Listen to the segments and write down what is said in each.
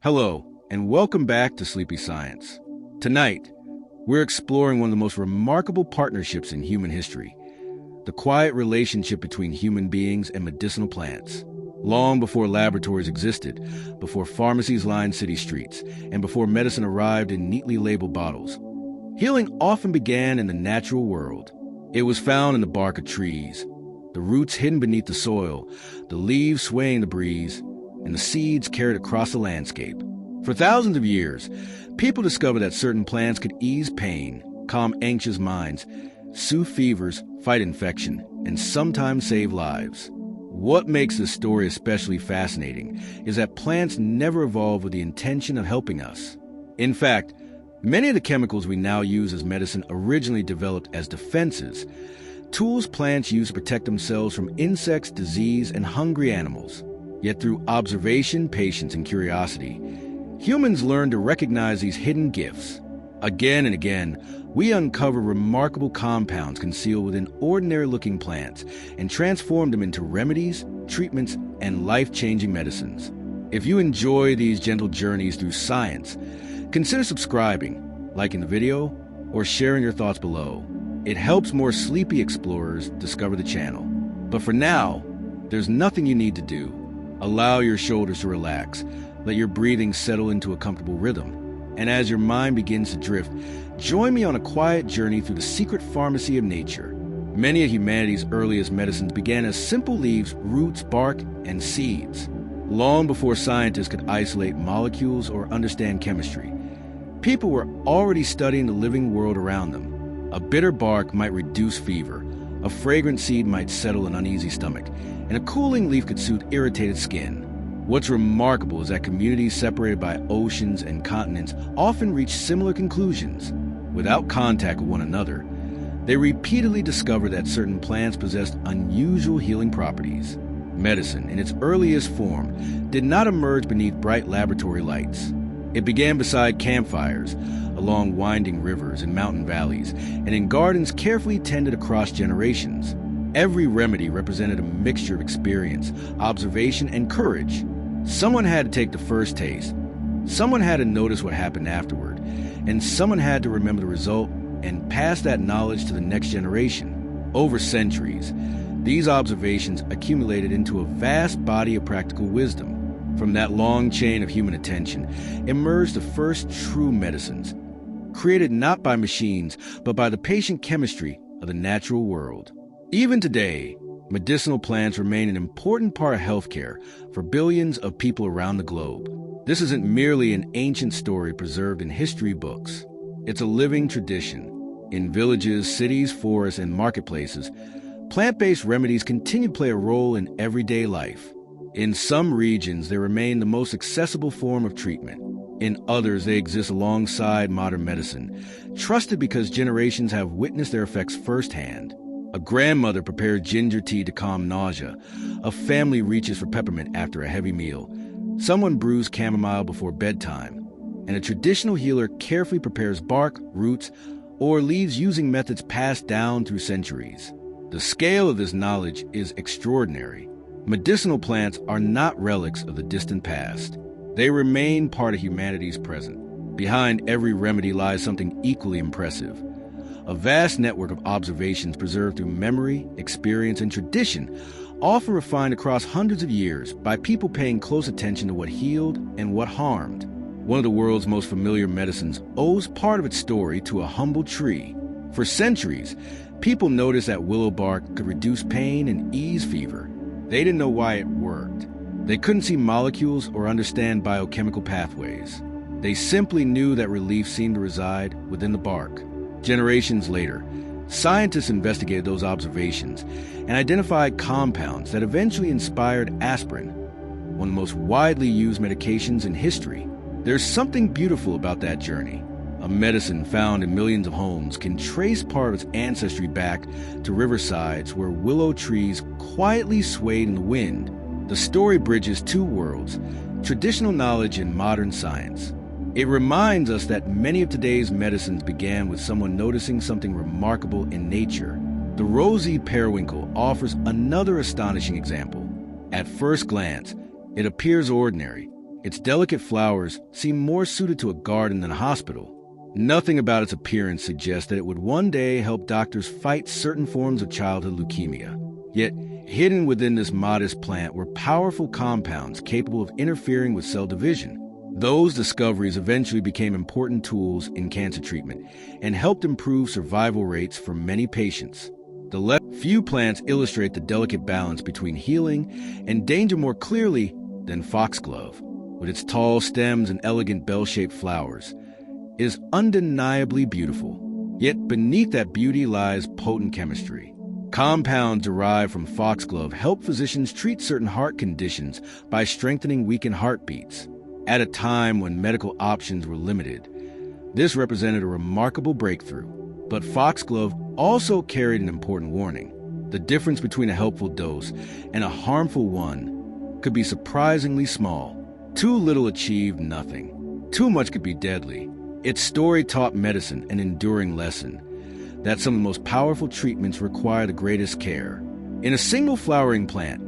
Hello, and welcome back to Sleepy Science. Tonight, we're exploring one of the most remarkable partnerships in human history, the quiet relationship between human beings and medicinal plants. Long before laboratories existed, before pharmacies lined city streets, and before medicine arrived in neatly labeled bottles, healing often began in the natural world. It was found in the bark of trees, the roots hidden beneath the soil, the leaves swaying in the breeze, and the seeds carried across the landscape. For thousands of years, people discovered that certain plants could ease pain, calm anxious minds, soothe fevers, fight infection, and sometimes save lives. What makes this story especially fascinating is that plants never evolved with the intention of helping us. In fact, many of the chemicals we now use as medicine originally developed as defenses, tools plants use to protect themselves from insects, disease, and hungry animals. Yet through observation, patience, and curiosity, humans learn to recognize these hidden gifts. Again and again, we uncover remarkable compounds concealed within ordinary-looking plants and transform them into remedies, treatments, and life-changing medicines. If you enjoy these gentle journeys through science, consider subscribing, liking the video, or sharing your thoughts below. It helps more sleepy explorers discover the channel. But for now, there's nothing you need to do. Allow your shoulders to relax, let your breathing settle into a comfortable rhythm. And as your mind begins to drift, join me on a quiet journey through the secret pharmacy of nature. Many of humanity's earliest medicines began as simple leaves, roots, bark, and seeds. Long before scientists could isolate molecules or understand chemistry, people were already studying the living world around them. A bitter bark might reduce fever, a fragrant seed might settle an uneasy stomach, and a cooling leaf could soothe irritated skin. What's remarkable is that communities separated by oceans and continents often reach similar conclusions. Without contact with one another, they repeatedly discovered that certain plants possessed unusual healing properties. Medicine, in its earliest form, did not emerge beneath bright laboratory lights. It began beside campfires, along winding rivers and mountain valleys, and in gardens carefully tended across generations. Every remedy represented a mixture of experience, observation, and courage. Someone had to take the first taste, someone had to notice what happened afterward, and someone had to remember the result and pass that knowledge to the next generation. Over centuries, these observations accumulated into a vast body of practical wisdom. From that long chain of human attention emerged the first true medicines, created not by machines, but by the patient chemistry of the natural world. Even today, medicinal plants remain an important part of healthcare for billions of people around the globe. This isn't merely an ancient story preserved in history books. It's a living tradition. In villages, cities, forests, and marketplaces, plant-based remedies continue to play a role in everyday life. In some regions, they remain the most accessible form of treatment. In others, they exist alongside modern medicine, trusted because generations have witnessed their effects firsthand. A grandmother prepares ginger tea to calm nausea. A family reaches for peppermint after a heavy meal. Someone brews chamomile before bedtime. And a traditional healer carefully prepares bark, roots, or leaves using methods passed down through centuries. The scale of this knowledge is extraordinary. Medicinal plants are not relics of the distant past. They remain part of humanity's present. Behind every remedy lies something equally impressive. A vast network of observations preserved through memory, experience, and tradition, often refined across hundreds of years by people paying close attention to what healed and what harmed. One of the world's most familiar medicines owes part of its story to a humble tree. For centuries, people noticed that willow bark could reduce pain and ease fever. They didn't know why it worked. They couldn't see molecules or understand biochemical pathways. They simply knew that relief seemed to reside within the bark. Generations later, scientists investigated those observations and identified compounds that eventually inspired aspirin, one of the most widely used medications in history. There's something beautiful about that journey. A medicine found in millions of homes can trace part of its ancestry back to riversides where willow trees quietly swayed in the wind. The story bridges two worlds, traditional knowledge and modern science. It reminds us that many of today's medicines began with someone noticing something remarkable in nature. The rosy periwinkle offers another astonishing example. At first glance, it appears ordinary, Its delicate flowers seem more suited to a garden than a hospital. Nothing about its appearance suggests that it would one day help doctors fight certain forms of childhood leukemia. Yet, hidden within this modest plant were powerful compounds capable of interfering with cell division. Those discoveries eventually became important tools in cancer treatment and helped improve survival rates for many patients. Few plants illustrate the delicate balance between healing and danger more clearly than foxglove. With its tall stems and elegant bell-shaped flowers, it is undeniably beautiful. Yet beneath that beauty lies potent chemistry. Compounds derived from foxglove help physicians treat certain heart conditions by strengthening weakened heartbeats. At a time when medical options were limited, this represented a remarkable breakthrough. But foxglove also carried an important warning. The difference between a helpful dose and a harmful one could be surprisingly small. Too little achieved nothing. Too much could be deadly. Its story taught medicine an enduring lesson that some of the most powerful treatments require the greatest care. In a single flowering plant,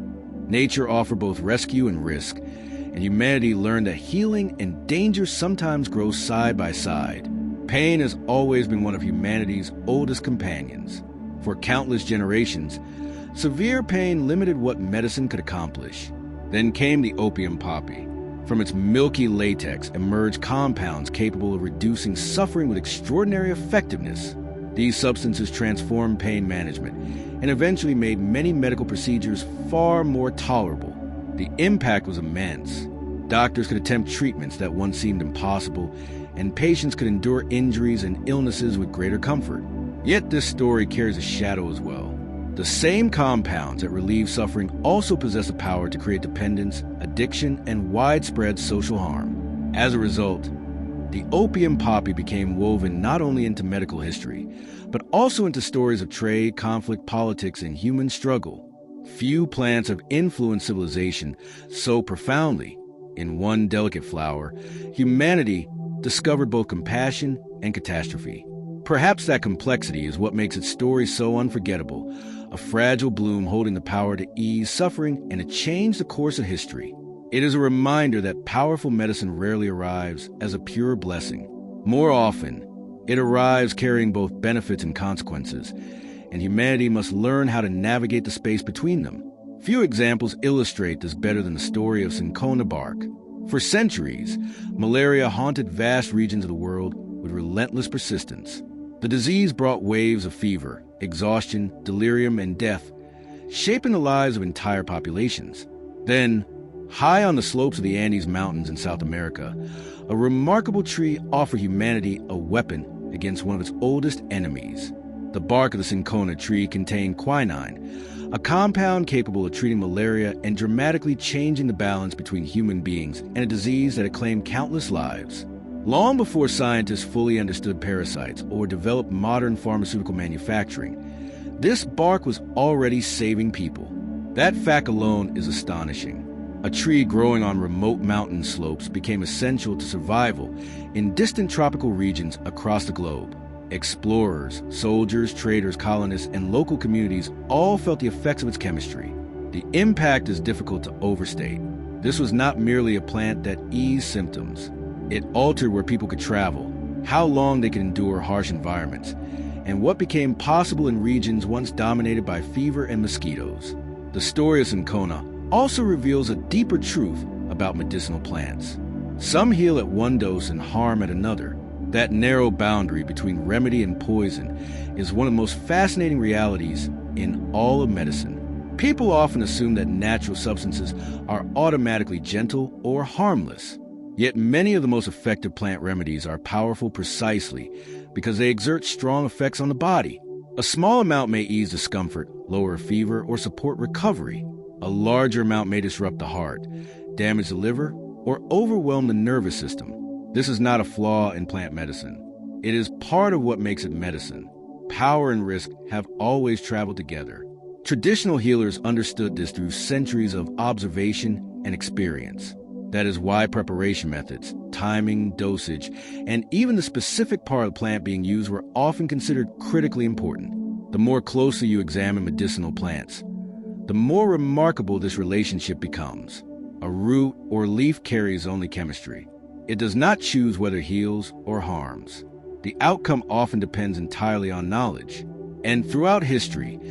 nature offered both rescue and risk, and humanity learned that healing and danger sometimes grow side by side. Pain has always been one of humanity's oldest companions. For countless generations, severe pain limited what medicine could accomplish. Then came the opium poppy. From its milky latex emerged compounds capable of reducing suffering with extraordinary effectiveness. These substances transformed pain management and eventually made many medical procedures far more tolerable. The impact was immense. Doctors could attempt treatments that once seemed impossible, and patients could endure injuries and illnesses with greater comfort. Yet this story carries a shadow as well. The same compounds that relieve suffering also possess the power to create dependence, addiction, and widespread social harm. As a result, the opium poppy became woven not only into medical history, but also into stories of trade, conflict, politics, and human struggle. Few plants have influenced civilization so profoundly. In one delicate flower, humanity discovered both compassion and catastrophe. Perhaps that complexity is what makes its story so unforgettable, a fragile bloom holding the power to ease suffering and to change the course of history. It is a reminder that powerful medicine rarely arrives as a pure blessing. More often, it arrives carrying both benefits and consequences, and humanity must learn how to navigate the space between them. Few examples illustrate this better than the story of cinchona bark. For centuries, malaria haunted vast regions of the world with relentless persistence. The disease brought waves of fever, exhaustion, delirium, and death, shaping the lives of entire populations. Then, high on the slopes of the Andes Mountains in South America, a remarkable tree offered humanity a weapon against one of its oldest enemies. The bark of the cinchona tree contained quinine, a compound capable of treating malaria and dramatically changing the balance between human beings and a disease that had claimed countless lives. Long before scientists fully understood parasites or developed modern pharmaceutical manufacturing, this bark was already saving people. That fact alone is astonishing. A tree growing on remote mountain slopes became essential to survival in distant tropical regions across the globe. Explorers, soldiers, traders, colonists, and local communities all felt the effects of its chemistry. The impact is difficult to overstate. This was not merely a plant that eased symptoms. It altered where people could travel, how long they could endure harsh environments, and what became possible in regions once dominated by fever and mosquitoes. The story of cinchona also reveals a deeper truth about medicinal plants. Some heal at one dose and harm at another. That narrow boundary between remedy and poison is one of the most fascinating realities in all of medicine. People often assume that natural substances are automatically gentle or harmless. Yet many of the most effective plant remedies are powerful precisely because they exert strong effects on the body. A small amount may ease discomfort, lower fever, or support recovery. A larger amount may disrupt the heart, damage the liver, or overwhelm the nervous system. This is not a flaw in plant medicine. It is part of what makes it medicine. Power and risk have always traveled together. Traditional healers understood this through centuries of observation and experience. That is why preparation methods, timing, dosage, and even the specific part of the plant being used were often considered critically important. The more closely you examine medicinal plants, the more remarkable this relationship becomes. A root or leaf carries only chemistry. It does not choose whether it heals or harms. The outcome often depends entirely on knowledge. And throughout history,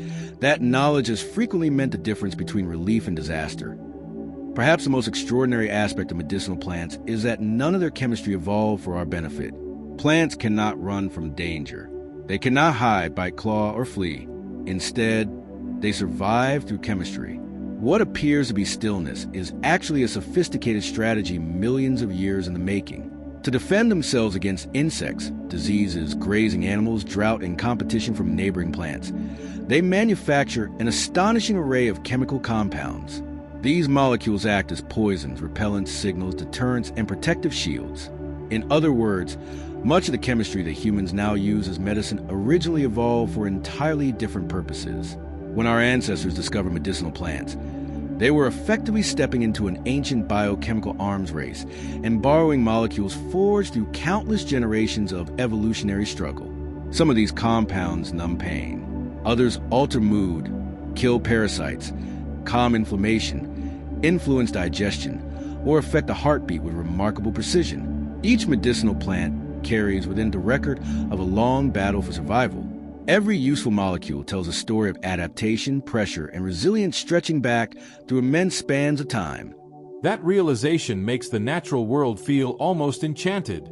that knowledge has frequently meant the difference between relief and disaster. Perhaps the most extraordinary aspect of medicinal plants is that none of their chemistry evolved for our benefit. Plants cannot run from danger. They cannot hide, bite, claw, or flee. Instead, they survive through chemistry. What appears to be stillness is actually a sophisticated strategy millions of years in the making. To defend themselves against insects, diseases, grazing animals, drought, and competition from neighboring plants, they manufacture an astonishing array of chemical compounds. These molecules act as poisons, repellents, signals, deterrents, and protective shields. In other words, much of the chemistry that humans now use as medicine originally evolved for entirely different purposes. When our ancestors discovered medicinal plants, they were effectively stepping into an ancient biochemical arms race and borrowing molecules forged through countless generations of evolutionary struggle. Some of these compounds numb pain. Others alter mood, kill parasites, calm inflammation, influence digestion, or affect the heartbeat with remarkable precision. Each medicinal plant carries within the record of a long battle for survival. Every useful molecule tells a story of adaptation, pressure, and resilience stretching back through immense spans of time. That realization makes the natural world feel almost enchanted.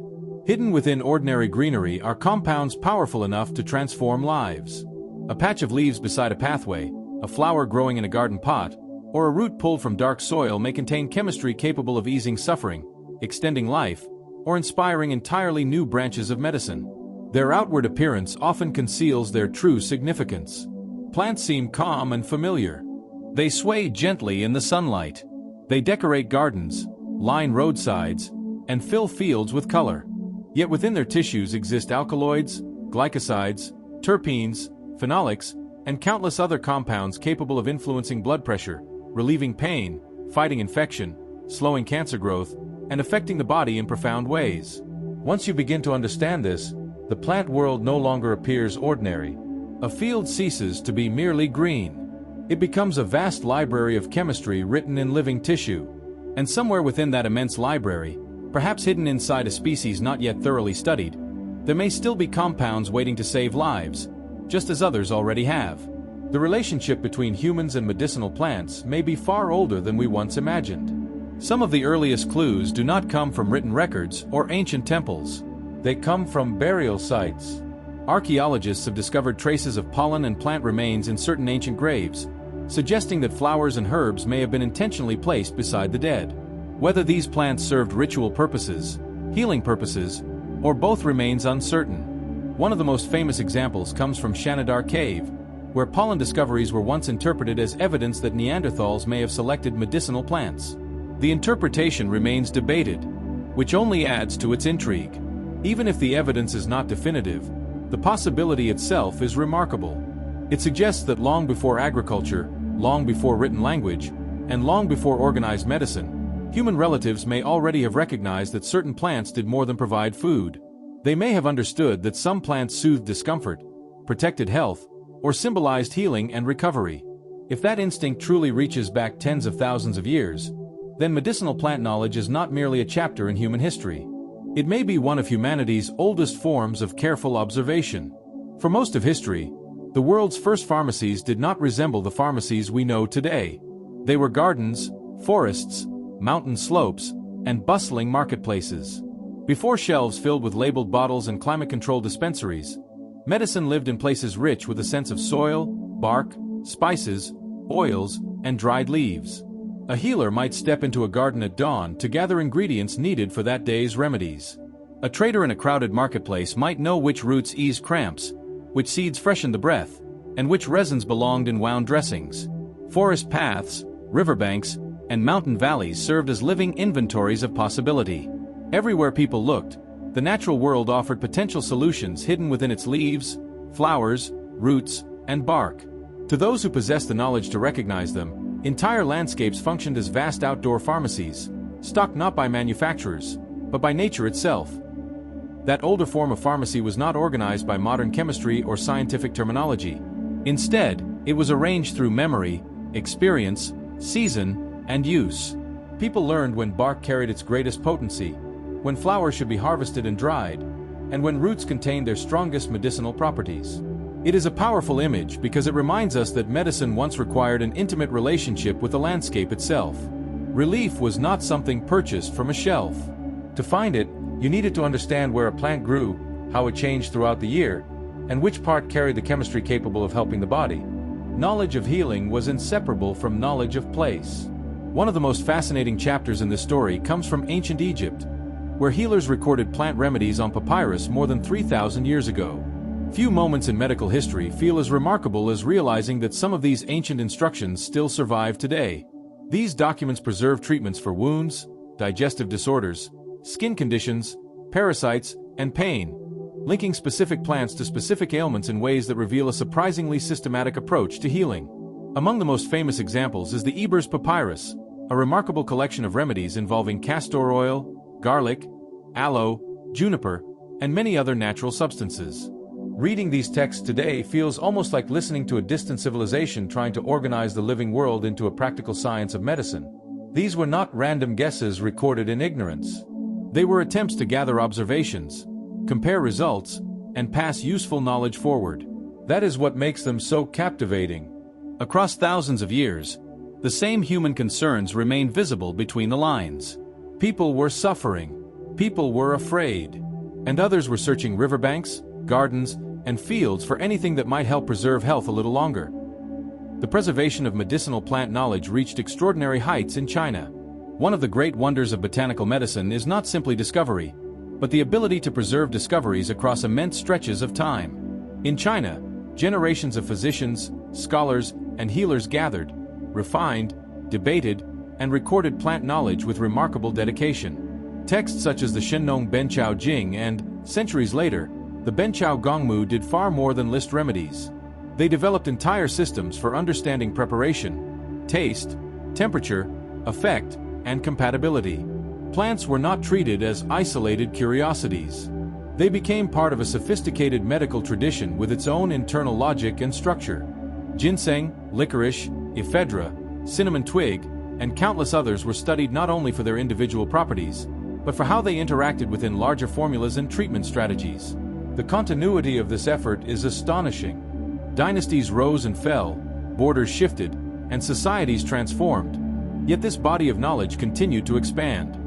Hidden within ordinary greenery are compounds powerful enough to transform lives. A patch of leaves beside a pathway, a flower growing in a garden pot, or a root pulled from dark soil may contain chemistry capable of easing suffering, extending life, or inspiring entirely new branches of medicine. Their outward appearance often conceals their true significance. Plants seem calm and familiar. They sway gently in the sunlight. They decorate gardens, line roadsides, and fill fields with color. Yet within their tissues exist alkaloids, glycosides, terpenes, phenolics, and countless other compounds capable of influencing blood pressure, relieving pain, fighting infection, slowing cancer growth, and affecting the body in profound ways. Once you begin to understand this, the plant world no longer appears ordinary. A field ceases to be merely green. It becomes a vast library of chemistry written in living tissue. And somewhere within that immense library, perhaps hidden inside a species not yet thoroughly studied, there may still be compounds waiting to save lives, just as others already have. The relationship between humans and medicinal plants may be far older than we once imagined. Some of the earliest clues do not come from written records or ancient temples. They come from burial sites. Archaeologists have discovered traces of pollen and plant remains in certain ancient graves, suggesting that flowers and herbs may have been intentionally placed beside the dead. Whether these plants served ritual purposes, healing purposes, or both remains uncertain. One of the most famous examples comes from Shanidar Cave, where pollen discoveries were once interpreted as evidence that Neanderthals may have selected medicinal plants. The interpretation remains debated, which only adds to its intrigue. Even if the evidence is not definitive, the possibility itself is remarkable. It suggests that long before agriculture, long before written language, and long before organized medicine, human relatives may already have recognized that certain plants did more than provide food. They may have understood that some plants soothed discomfort, protected health, or symbolized healing and recovery. If that instinct truly reaches back tens of thousands of years, then medicinal plant knowledge is not merely a chapter in human history. It may be one of humanity's oldest forms of careful observation. For most of history, the world's first pharmacies did not resemble the pharmacies we know today. They were gardens, forests, mountain slopes, and bustling marketplaces. Before shelves filled with labeled bottles and climate-controlled dispensaries, medicine lived in places rich with a sense of soil, bark, spices, oils, and dried leaves. A healer might step into a garden at dawn to gather ingredients needed for that day's remedies. A trader in a crowded marketplace might know which roots eased cramps, which seeds freshened the breath, and which resins belonged in wound dressings. Forest paths, riverbanks, and mountain valleys served as living inventories of possibility. Everywhere people looked, the natural world offered potential solutions hidden within its leaves, flowers, roots, and bark. To those who possessed the knowledge to recognize them, entire landscapes functioned as vast outdoor pharmacies, stocked not by manufacturers, but by nature itself. That older form of pharmacy was not organized by modern chemistry or scientific terminology. Instead, it was arranged through memory, experience, season, and use. People learned when bark carried its greatest potency, when flowers should be harvested and dried, and when roots contained their strongest medicinal properties. It is a powerful image because it reminds us that medicine once required an intimate relationship with the landscape itself. Relief was not something purchased from a shelf. To find it, you needed to understand where a plant grew, how it changed throughout the year, and which part carried the chemistry capable of helping the body. Knowledge of healing was inseparable from knowledge of place. One of the most fascinating chapters in this story comes from ancient Egypt, where healers recorded plant remedies on papyrus more than 3,000 years ago. Few moments in medical history feel as remarkable as realizing that some of these ancient instructions still survive today. These documents preserve treatments for wounds, digestive disorders, skin conditions, parasites, and pain, linking specific plants to specific ailments in ways that reveal a surprisingly systematic approach to healing. Among the most famous examples is the Ebers Papyrus, a remarkable collection of remedies involving castor oil, garlic, aloe, juniper, and many other natural substances. Reading these texts today feels almost like listening to a distant civilization trying to organize the living world into a practical science of medicine. These were not random guesses recorded in ignorance. They were attempts to gather observations, compare results, and pass useful knowledge forward. That is what makes them so captivating. Across thousands of years, the same human concerns remain visible between the lines. People were suffering, people were afraid, and others were searching riverbanks, gardens, and fields for anything that might help preserve health a little longer. The preservation of medicinal plant knowledge reached extraordinary heights in China. One of the great wonders of botanical medicine is not simply discovery, but the ability to preserve discoveries across immense stretches of time. In China, generations of physicians, scholars, and healers gathered, refined, debated, and recorded plant knowledge with remarkable dedication. Texts such as the Shenong Benqiao Jing and, centuries later, the Benqiao Gongmu did far more than list remedies. They developed entire systems for understanding preparation, taste, temperature, effect, and compatibility. Plants were not treated as isolated curiosities. They became part of a sophisticated medical tradition with its own internal logic and structure. Ginseng, licorice, ephedra, cinnamon twig, and countless others were studied not only for their individual properties, but for how they interacted within larger formulas and treatment strategies. The continuity of this effort is astonishing. Dynasties rose and fell, borders shifted, and societies transformed. Yet this body of knowledge continued to expand.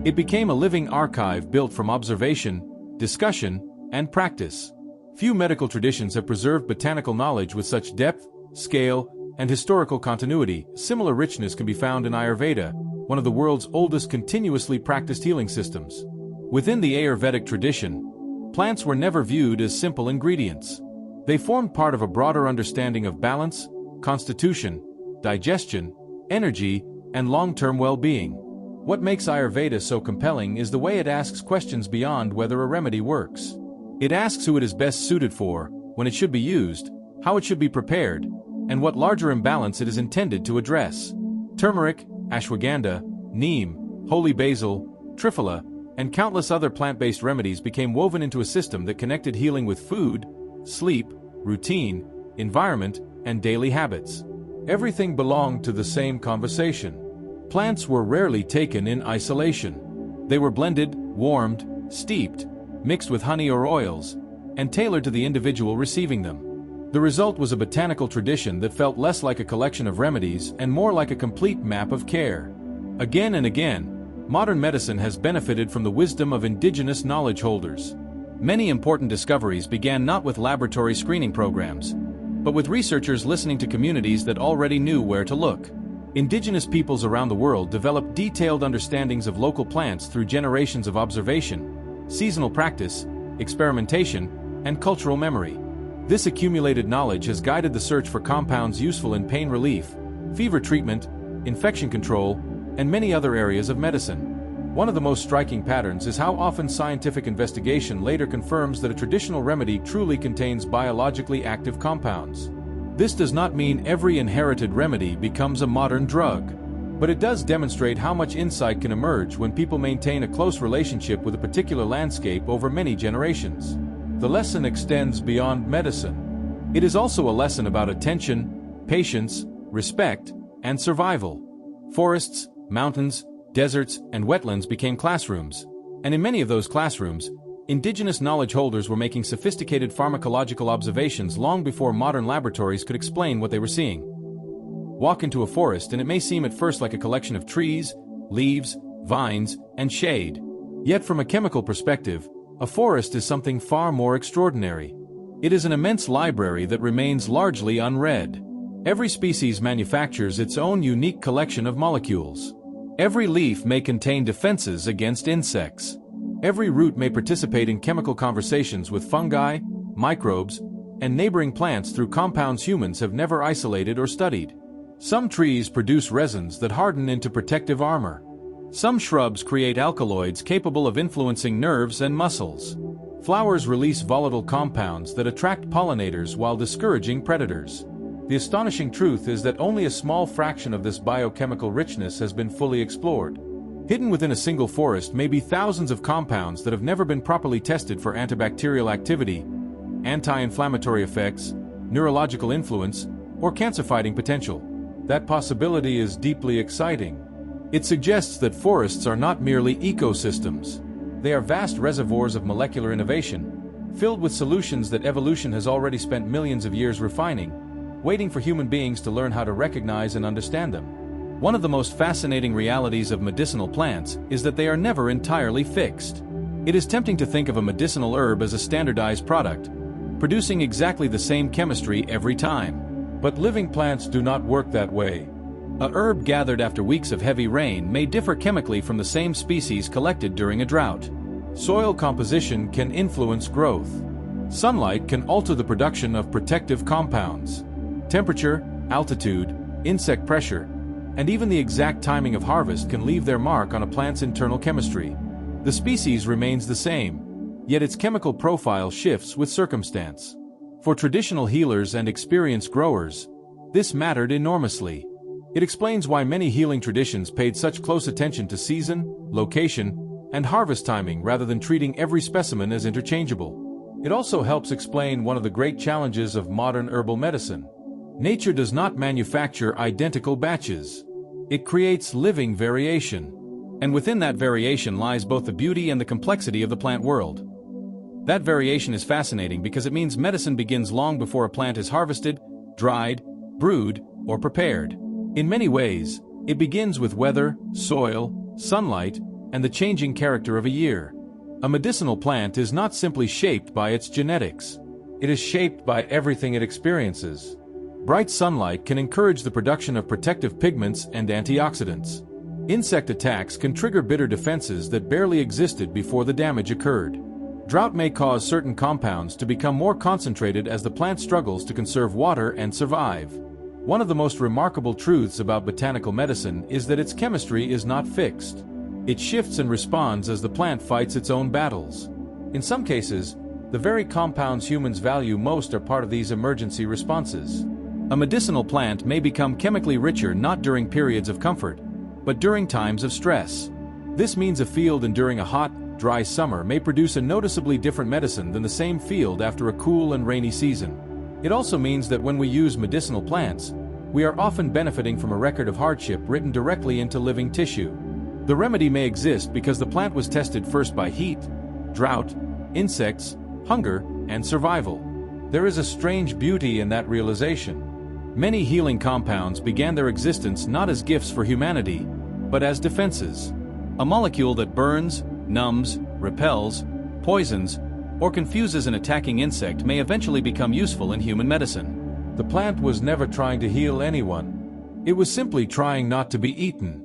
It became a living archive built from observation, discussion, and practice. Few medical traditions have preserved botanical knowledge with such depth, scale, and historical continuity. Similar richness can be found in Ayurveda, one of the world's oldest continuously practiced healing systems. Within the Ayurvedic tradition, plants were never viewed as simple ingredients. They formed part of a broader understanding of balance, constitution, digestion, energy, and long-term well-being. What makes Ayurveda so compelling is the way it asks questions beyond whether a remedy works. It asks who it is best suited for, when it should be used, how it should be prepared, and what larger imbalance it is intended to address. Turmeric, ashwagandha, neem, holy basil, triphala, and countless other plant-based remedies became woven into a system that connected healing with food, sleep, routine, environment, and daily habits. Everything belonged to the same conversation. Plants were rarely taken in isolation. They were blended, warmed, steeped, mixed with honey or oils, and tailored to the individual receiving them. The result was a botanical tradition that felt less like a collection of remedies and more like a complete map of care. Again and again, modern medicine has benefited from the wisdom of indigenous knowledge holders. Many important discoveries began not with laboratory screening programs, but with researchers listening to communities that already knew where to look. Indigenous peoples around the world developed detailed understandings of local plants through generations of observation, seasonal practice, experimentation, and cultural memory. This accumulated knowledge has guided the search for compounds useful in pain relief, fever treatment, infection control, and many other areas of medicine. One of the most striking patterns is how often scientific investigation later confirms that a traditional remedy truly contains biologically active compounds. This does not mean every inherited remedy becomes a modern drug, but it does demonstrate how much insight can emerge when people maintain a close relationship with a particular landscape over many generations. The lesson extends beyond medicine. It is also a lesson about attention, patience, respect, and survival. Forests, mountains, deserts, and wetlands became classrooms, and in many of those classrooms, indigenous knowledge holders were making sophisticated pharmacological observations long before modern laboratories could explain what they were seeing. Walk into a forest and it may seem at first like a collection of trees, leaves, vines, and shade. Yet from a chemical perspective, a forest is something far more extraordinary. It is an immense library that remains largely unread. Every species manufactures its own unique collection of molecules. Every leaf may contain defenses against insects. Every root may participate in chemical conversations with fungi, microbes, and neighboring plants through compounds humans have never isolated or studied. Some trees produce resins that harden into protective armor. Some shrubs create alkaloids capable of influencing nerves and muscles. Flowers release volatile compounds that attract pollinators while discouraging predators. The astonishing truth is that only a small fraction of this biochemical richness has been fully explored. Hidden within a single forest may be thousands of compounds that have never been properly tested for antibacterial activity, anti-inflammatory effects, neurological influence, or cancer-fighting potential. That possibility is deeply exciting. It suggests that forests are not merely ecosystems. They are vast reservoirs of molecular innovation, filled with solutions that evolution has already spent millions of years refining, waiting for human beings to learn how to recognize and understand them. One of the most fascinating realities of medicinal plants is that they are never entirely fixed. It is tempting to think of a medicinal herb as a standardized product, producing exactly the same chemistry every time. But living plants do not work that way. A herb gathered after weeks of heavy rain may differ chemically from the same species collected during a drought. Soil composition can influence growth. Sunlight can alter the production of protective compounds. Temperature, altitude, insect pressure, and even the exact timing of harvest can leave their mark on a plant's internal chemistry. The species remains the same, yet its chemical profile shifts with circumstance. For traditional healers and experienced growers, this mattered enormously. It explains why many healing traditions paid such close attention to season, location, and harvest timing rather than treating every specimen as interchangeable. It also helps explain one of the great challenges of modern herbal medicine. Nature does not manufacture identical batches. It creates living variation. And within that variation lies both the beauty and the complexity of the plant world. That variation is fascinating because it means medicine begins long before a plant is harvested, dried, brewed, or prepared. In many ways, it begins with weather, soil, sunlight, and the changing character of a year. A medicinal plant is not simply shaped by its genetics. It is shaped by everything it experiences. Bright sunlight can encourage the production of protective pigments and antioxidants. Insect attacks can trigger bitter defenses that barely existed before the damage occurred. Drought may cause certain compounds to become more concentrated as the plant struggles to conserve water and survive. One of the most remarkable truths about botanical medicine is that its chemistry is not fixed. It shifts and responds as the plant fights its own battles. In some cases, the very compounds humans value most are part of these emergency responses. A medicinal plant may become chemically richer not during periods of comfort, but during times of stress. This means a field enduring a hot, dry summer may produce a noticeably different medicine than the same field after a cool and rainy season. It also means that when we use medicinal plants, we are often benefiting from a record of hardship written directly into living tissue. The remedy may exist because the plant was tested first by heat, drought, insects, hunger, and survival. There is a strange beauty in that realization. Many healing compounds began their existence not as gifts for humanity, but as defenses. A molecule that burns, numbs, repels, poisons, or confuses an attacking insect may eventually become useful in human medicine. The plant was never trying to heal anyone. It was simply trying not to be eaten.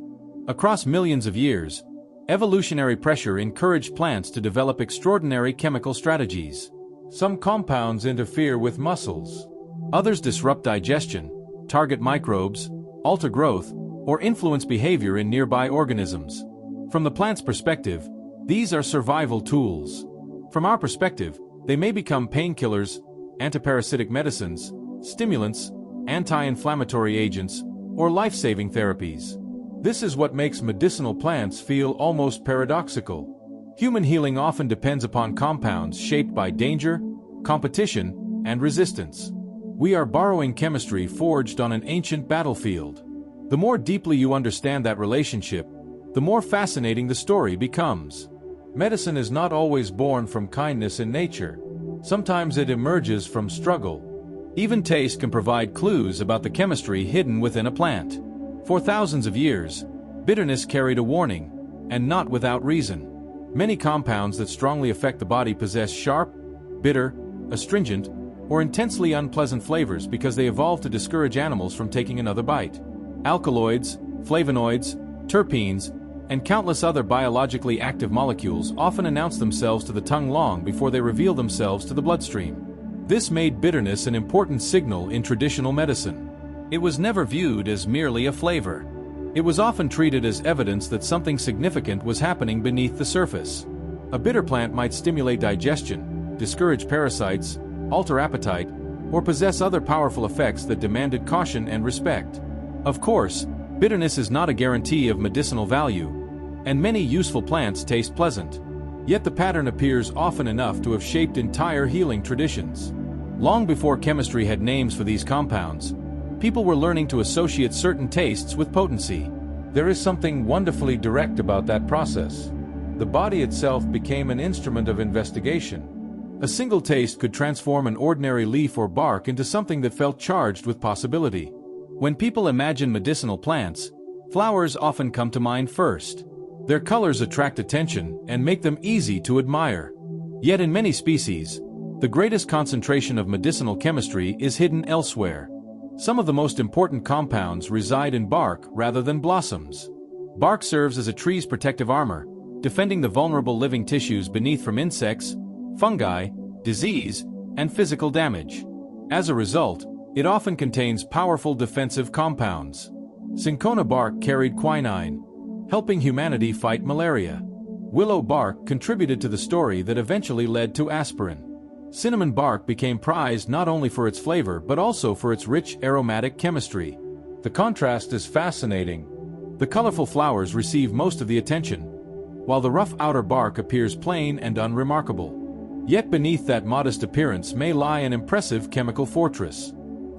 Across millions of years, evolutionary pressure encouraged plants to develop extraordinary chemical strategies. Some compounds interfere with muscles. Others disrupt digestion, target microbes, alter growth, or influence behavior in nearby organisms. From the plant's perspective, these are survival tools. From our perspective, they may become painkillers, antiparasitic medicines, stimulants, anti-inflammatory agents, or life-saving therapies. This is what makes medicinal plants feel almost paradoxical. Human healing often depends upon compounds shaped by danger, competition, and resistance. We are borrowing chemistry forged on an ancient battlefield. The more deeply you understand that relationship, the more fascinating the story becomes. Medicine is not always born from kindness in nature. Sometimes it emerges from struggle. Even taste can provide clues about the chemistry hidden within a plant. For thousands of years, bitterness carried a warning, and not without reason. Many compounds that strongly affect the body possess sharp, bitter, astringent, or intensely unpleasant flavors because they evolved to discourage animals from taking another bite. Alkaloids, flavonoids, terpenes, and countless other biologically active molecules often announce themselves to the tongue long before they reveal themselves to the bloodstream. This made bitterness an important signal in traditional medicine. It was never viewed as merely a flavor. It was often treated as evidence that something significant was happening beneath the surface. A bitter plant might stimulate digestion, discourage parasites, alter appetite, or possess other powerful effects that demanded caution and respect. Of course, bitterness is not a guarantee of medicinal value, and many useful plants taste pleasant. Yet the pattern appears often enough to have shaped entire healing traditions. Long before chemistry had names for these compounds, people were learning to associate certain tastes with potency. There is something wonderfully direct about that process. The body itself became an instrument of investigation. A single taste could transform an ordinary leaf or bark into something that felt charged with possibility. When people imagine medicinal plants, flowers often come to mind first. Their colors attract attention and make them easy to admire. Yet in many species, the greatest concentration of medicinal chemistry is hidden elsewhere. Some of the most important compounds reside in bark rather than blossoms. Bark serves as a tree's protective armor, defending the vulnerable living tissues beneath from insects, fungi, disease, and physical damage. As a result, it often contains powerful defensive compounds. Cinchona bark carried quinine, helping humanity fight malaria. Willow bark contributed to the story that eventually led to aspirin. Cinnamon bark became prized not only for its flavor but also for its rich aromatic chemistry. The contrast is fascinating. The colorful flowers receive most of the attention, while the rough outer bark appears plain and unremarkable. Yet beneath that modest appearance may lie an impressive chemical fortress.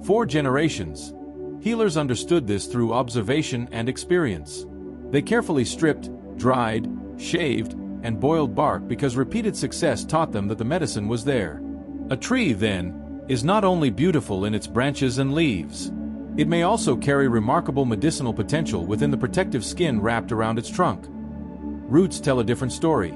For generations, healers understood this through observation and experience. They carefully stripped, dried, shaved, and boiled bark because repeated success taught them that the medicine was there. A tree, then, is not only beautiful in its branches and leaves. It may also carry remarkable medicinal potential within the protective skin wrapped around its trunk. Roots tell a different story.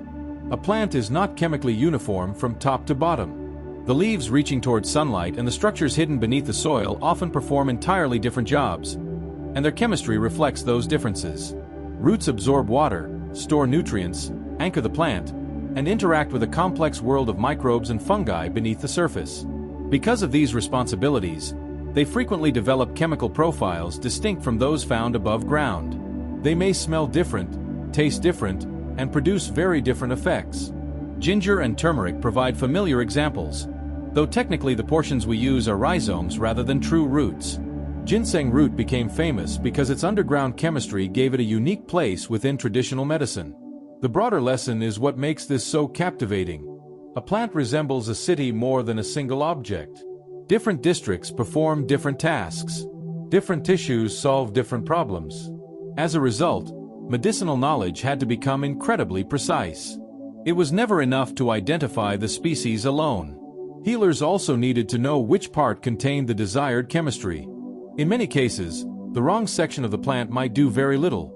A plant is not chemically uniform from top to bottom. The leaves reaching towards sunlight and the structures hidden beneath the soil often perform entirely different jobs, and their chemistry reflects those differences. Roots absorb water, store nutrients, anchor the plant, and interact with a complex world of microbes and fungi beneath the surface. Because of these responsibilities, they frequently develop chemical profiles distinct from those found above ground. They may smell different, taste different, and produce very different effects. Ginger and turmeric provide familiar examples, though technically the portions we use are rhizomes rather than true roots. Ginseng root became famous because its underground chemistry gave it a unique place within traditional medicine. The broader lesson is what makes this so captivating. A plant resembles a city more than a single object. Different districts perform different tasks. Different tissues solve different problems. As a result, medicinal knowledge had to become incredibly precise. It was never enough to identify the species alone. Healers also needed to know which part contained the desired chemistry. In many cases, the wrong section of the plant might do very little,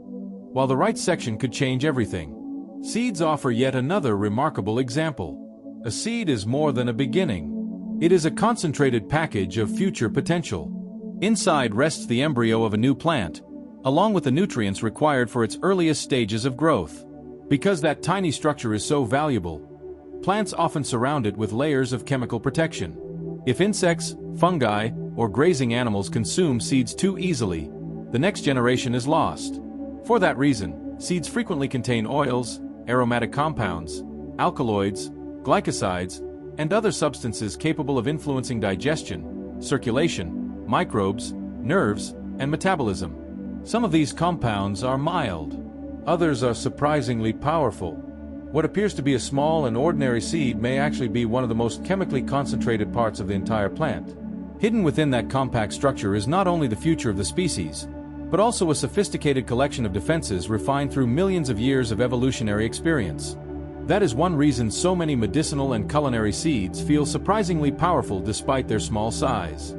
while the right section could change everything. Seeds offer yet another remarkable example. A seed is more than a beginning. It is a concentrated package of future potential. Inside rests the embryo of a new plant, along with the nutrients required for its earliest stages of growth. Because that tiny structure is so valuable, plants often surround it with layers of chemical protection. If insects, fungi, or grazing animals consume seeds too easily, the next generation is lost. For that reason, seeds frequently contain oils, aromatic compounds, alkaloids, glycosides, and other substances capable of influencing digestion, circulation, microbes, nerves, and metabolism. Some of these compounds are mild. Others are surprisingly powerful. What appears to be a small and ordinary seed may actually be one of the most chemically concentrated parts of the entire plant. Hidden within that compact structure is not only the future of the species, but also a sophisticated collection of defenses refined through millions of years of evolutionary experience. That is one reason so many medicinal and culinary seeds feel surprisingly powerful despite their small size.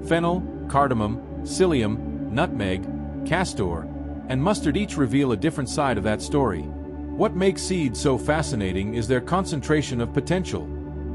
Fennel, cardamom, psyllium, nutmeg, castor, and mustard each reveal a different side of that story. What makes seeds so fascinating is their concentration of potential.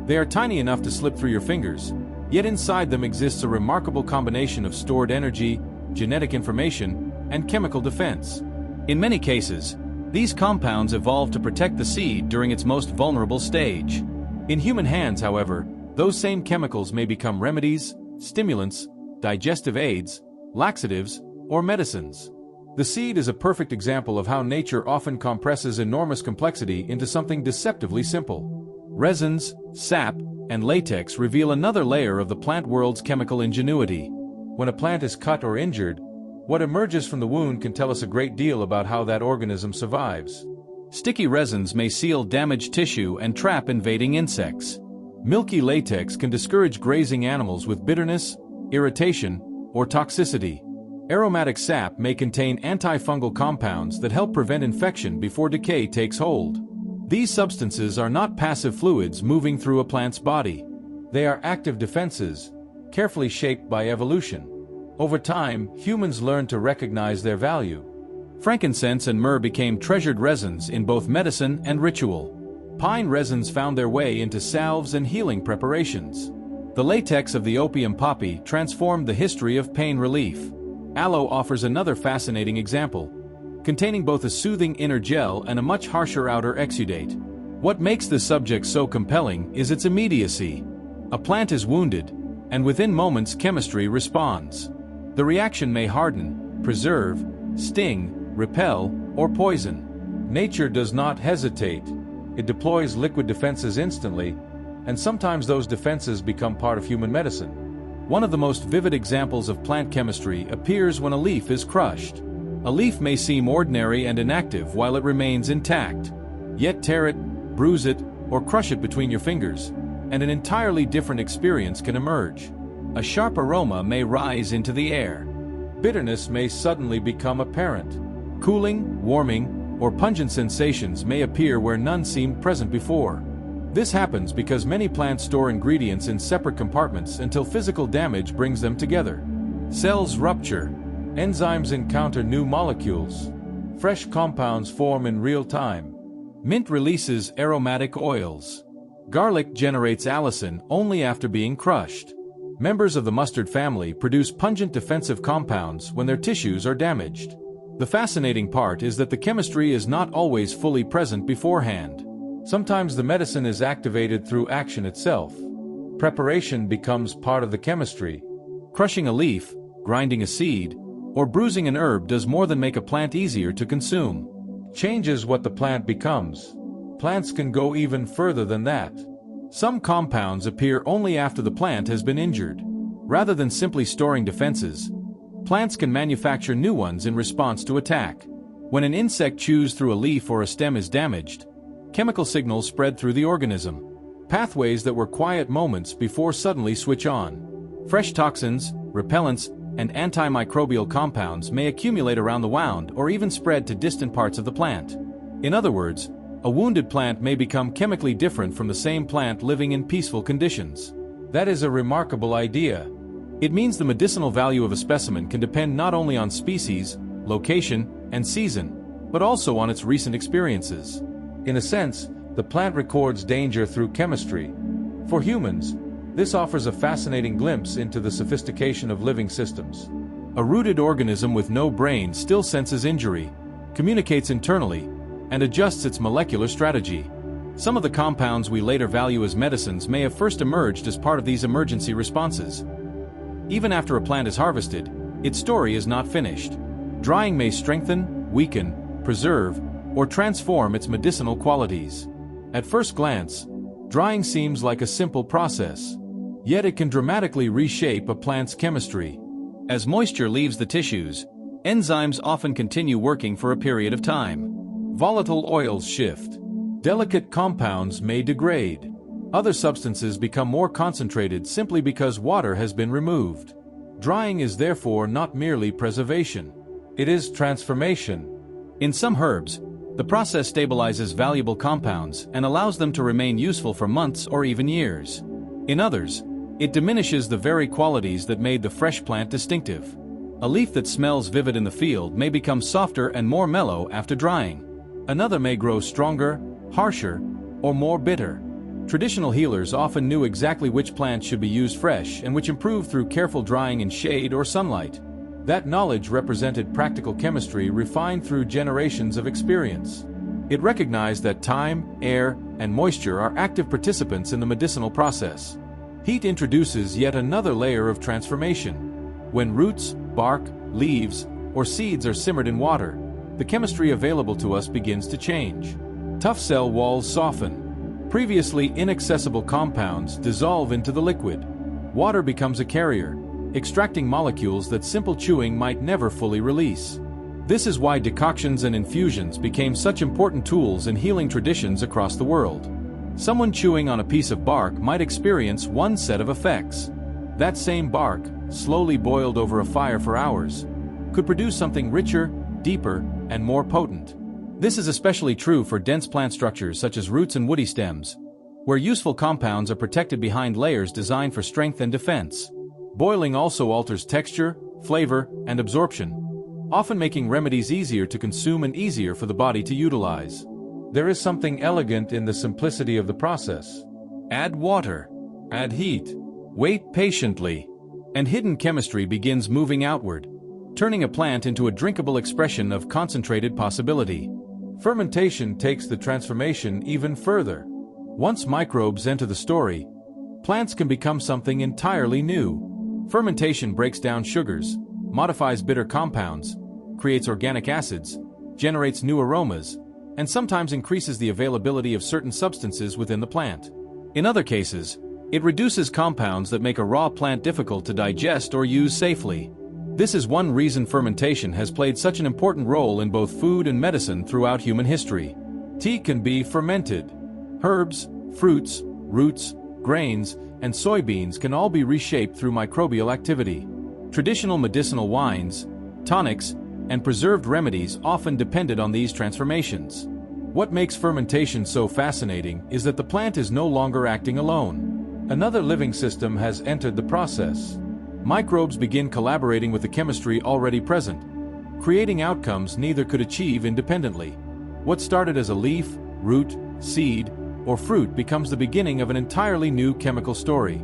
They are tiny enough to slip through your fingers, yet inside them exists a remarkable combination of stored energy, genetic information, and chemical defense. In many cases, these compounds evolve to protect the seed during its most vulnerable stage. In human hands, however, those same chemicals may become remedies, stimulants, digestive aids, laxatives, or medicines. The seed is a perfect example of how nature often compresses enormous complexity into something deceptively simple. Resins, sap, and latex reveal another layer of the plant world's chemical ingenuity. When a plant is cut or injured, what emerges from the wound can tell us a great deal about how that organism survives. Sticky resins may seal damaged tissue and trap invading insects. Milky latex can discourage grazing animals with bitterness, irritation, or toxicity. Aromatic sap may contain antifungal compounds that help prevent infection before decay takes hold. These substances are not passive fluids moving through a plant's body. They are active defenses, carefully shaped by evolution. Over time, humans learned to recognize their value. Frankincense and myrrh became treasured resins in both medicine and ritual. Pine resins found their way into salves and healing preparations. The latex of the opium poppy transformed the history of pain relief. Aloe offers another fascinating example, containing both a soothing inner gel and a much harsher outer exudate. What makes this subject so compelling is its immediacy. A plant is wounded, and within moments chemistry responds. The reaction may harden, preserve, sting, repel, or poison. Nature does not hesitate. It deploys liquid defenses instantly, and sometimes those defenses become part of human medicine. One of the most vivid examples of plant chemistry appears when a leaf is crushed. A leaf may seem ordinary and inactive while it remains intact. Yet tear it, bruise it, or crush it between your fingers, and an entirely different experience can emerge. A sharp aroma may rise into the air. Bitterness may suddenly become apparent. Cooling, warming, or pungent sensations may appear where none seemed present before. This happens because many plants store ingredients in separate compartments until physical damage brings them together. Cells rupture. Enzymes encounter new molecules. Fresh compounds form in real time. Mint releases aromatic oils. Garlic generates allicin only after being crushed. Members of the mustard family produce pungent defensive compounds when their tissues are damaged. The fascinating part is that the chemistry is not always fully present beforehand. Sometimes the medicine is activated through action itself. Preparation becomes part of the chemistry. Crushing a leaf, grinding a seed, or bruising an herb does more than make a plant easier to consume. Change is what the plant becomes. Plants can go even further than that. Some compounds appear only after the plant has been injured. Rather than simply storing defenses, plants can manufacture new ones in response to attack. When an insect chews through a leaf or a stem is damaged, chemical signals spread through the organism. Pathways that were quiet moments before suddenly switch on. Fresh toxins, repellents, and antimicrobial compounds may accumulate around the wound or even spread to distant parts of the plant. In other words, a wounded plant may become chemically different from the same plant living in peaceful conditions. That is a remarkable idea. It means the medicinal value of a specimen can depend not only on species, location, and season, but also on its recent experiences. In a sense, the plant records danger through chemistry. For humans, this offers a fascinating glimpse into the sophistication of living systems. A rooted organism with no brain still senses injury, communicates internally, and adjusts its molecular strategy. Some of the compounds we later value as medicines may have first emerged as part of these emergency responses. Even after a plant is harvested, its story is not finished. Drying may strengthen, weaken, preserve, or transform its medicinal qualities. At first glance, drying seems like a simple process. Yet it can dramatically reshape a plant's chemistry. As moisture leaves the tissues, enzymes often continue working for a period of time. Volatile oils shift. Delicate compounds may degrade. Other substances become more concentrated simply because water has been removed. Drying is therefore not merely preservation. It is transformation. In some herbs, the process stabilizes valuable compounds and allows them to remain useful for months or even years. In others, it diminishes the very qualities that made the fresh plant distinctive. A leaf that smells vivid in the field may become softer and more mellow after drying. Another may grow stronger, harsher, or more bitter. Traditional healers often knew exactly which plants should be used fresh and which improved through careful drying in shade or sunlight. That knowledge represented practical chemistry refined through generations of experience. It recognized that time, air, and moisture are active participants in the medicinal process. Heat introduces yet another layer of transformation. When roots, bark, leaves, or seeds are simmered in water, the chemistry available to us begins to change. Tough cell walls soften. Previously inaccessible compounds dissolve into the liquid. Water becomes a carrier, extracting molecules that simple chewing might never fully release. This is why decoctions and infusions became such important tools in healing traditions across the world. Someone chewing on a piece of bark might experience one set of effects. That same bark, slowly boiled over a fire for hours, could produce something richer, deeper, and more potent. This is especially true for dense plant structures such as roots and woody stems, where useful compounds are protected behind layers designed for strength and defense. Boiling also alters texture, flavor, and absorption, often making remedies easier to consume and easier for the body to utilize. There is something elegant in the simplicity of the process. Add water, add heat, wait patiently, and hidden chemistry begins moving outward, turning a plant into a drinkable expression of concentrated possibility. Fermentation takes the transformation even further. Once microbes enter the story, plants can become something entirely new. Fermentation breaks down sugars, modifies bitter compounds, creates organic acids, generates new aromas, and sometimes increases the availability of certain substances within the plant. In other cases, it reduces compounds that make a raw plant difficult to digest or use safely. This is one reason fermentation has played such an important role in both food and medicine throughout human history. Tea can be fermented. Herbs, fruits, roots, grains, and soybeans can all be reshaped through microbial activity. Traditional medicinal wines, tonics, and preserved remedies often depended on these transformations. What makes fermentation so fascinating is that the plant is no longer acting alone. Another living system has entered the process. Microbes begin collaborating with the chemistry already present, creating outcomes neither could achieve independently. What started as a leaf, root, seed, or fruit becomes the beginning of an entirely new chemical story.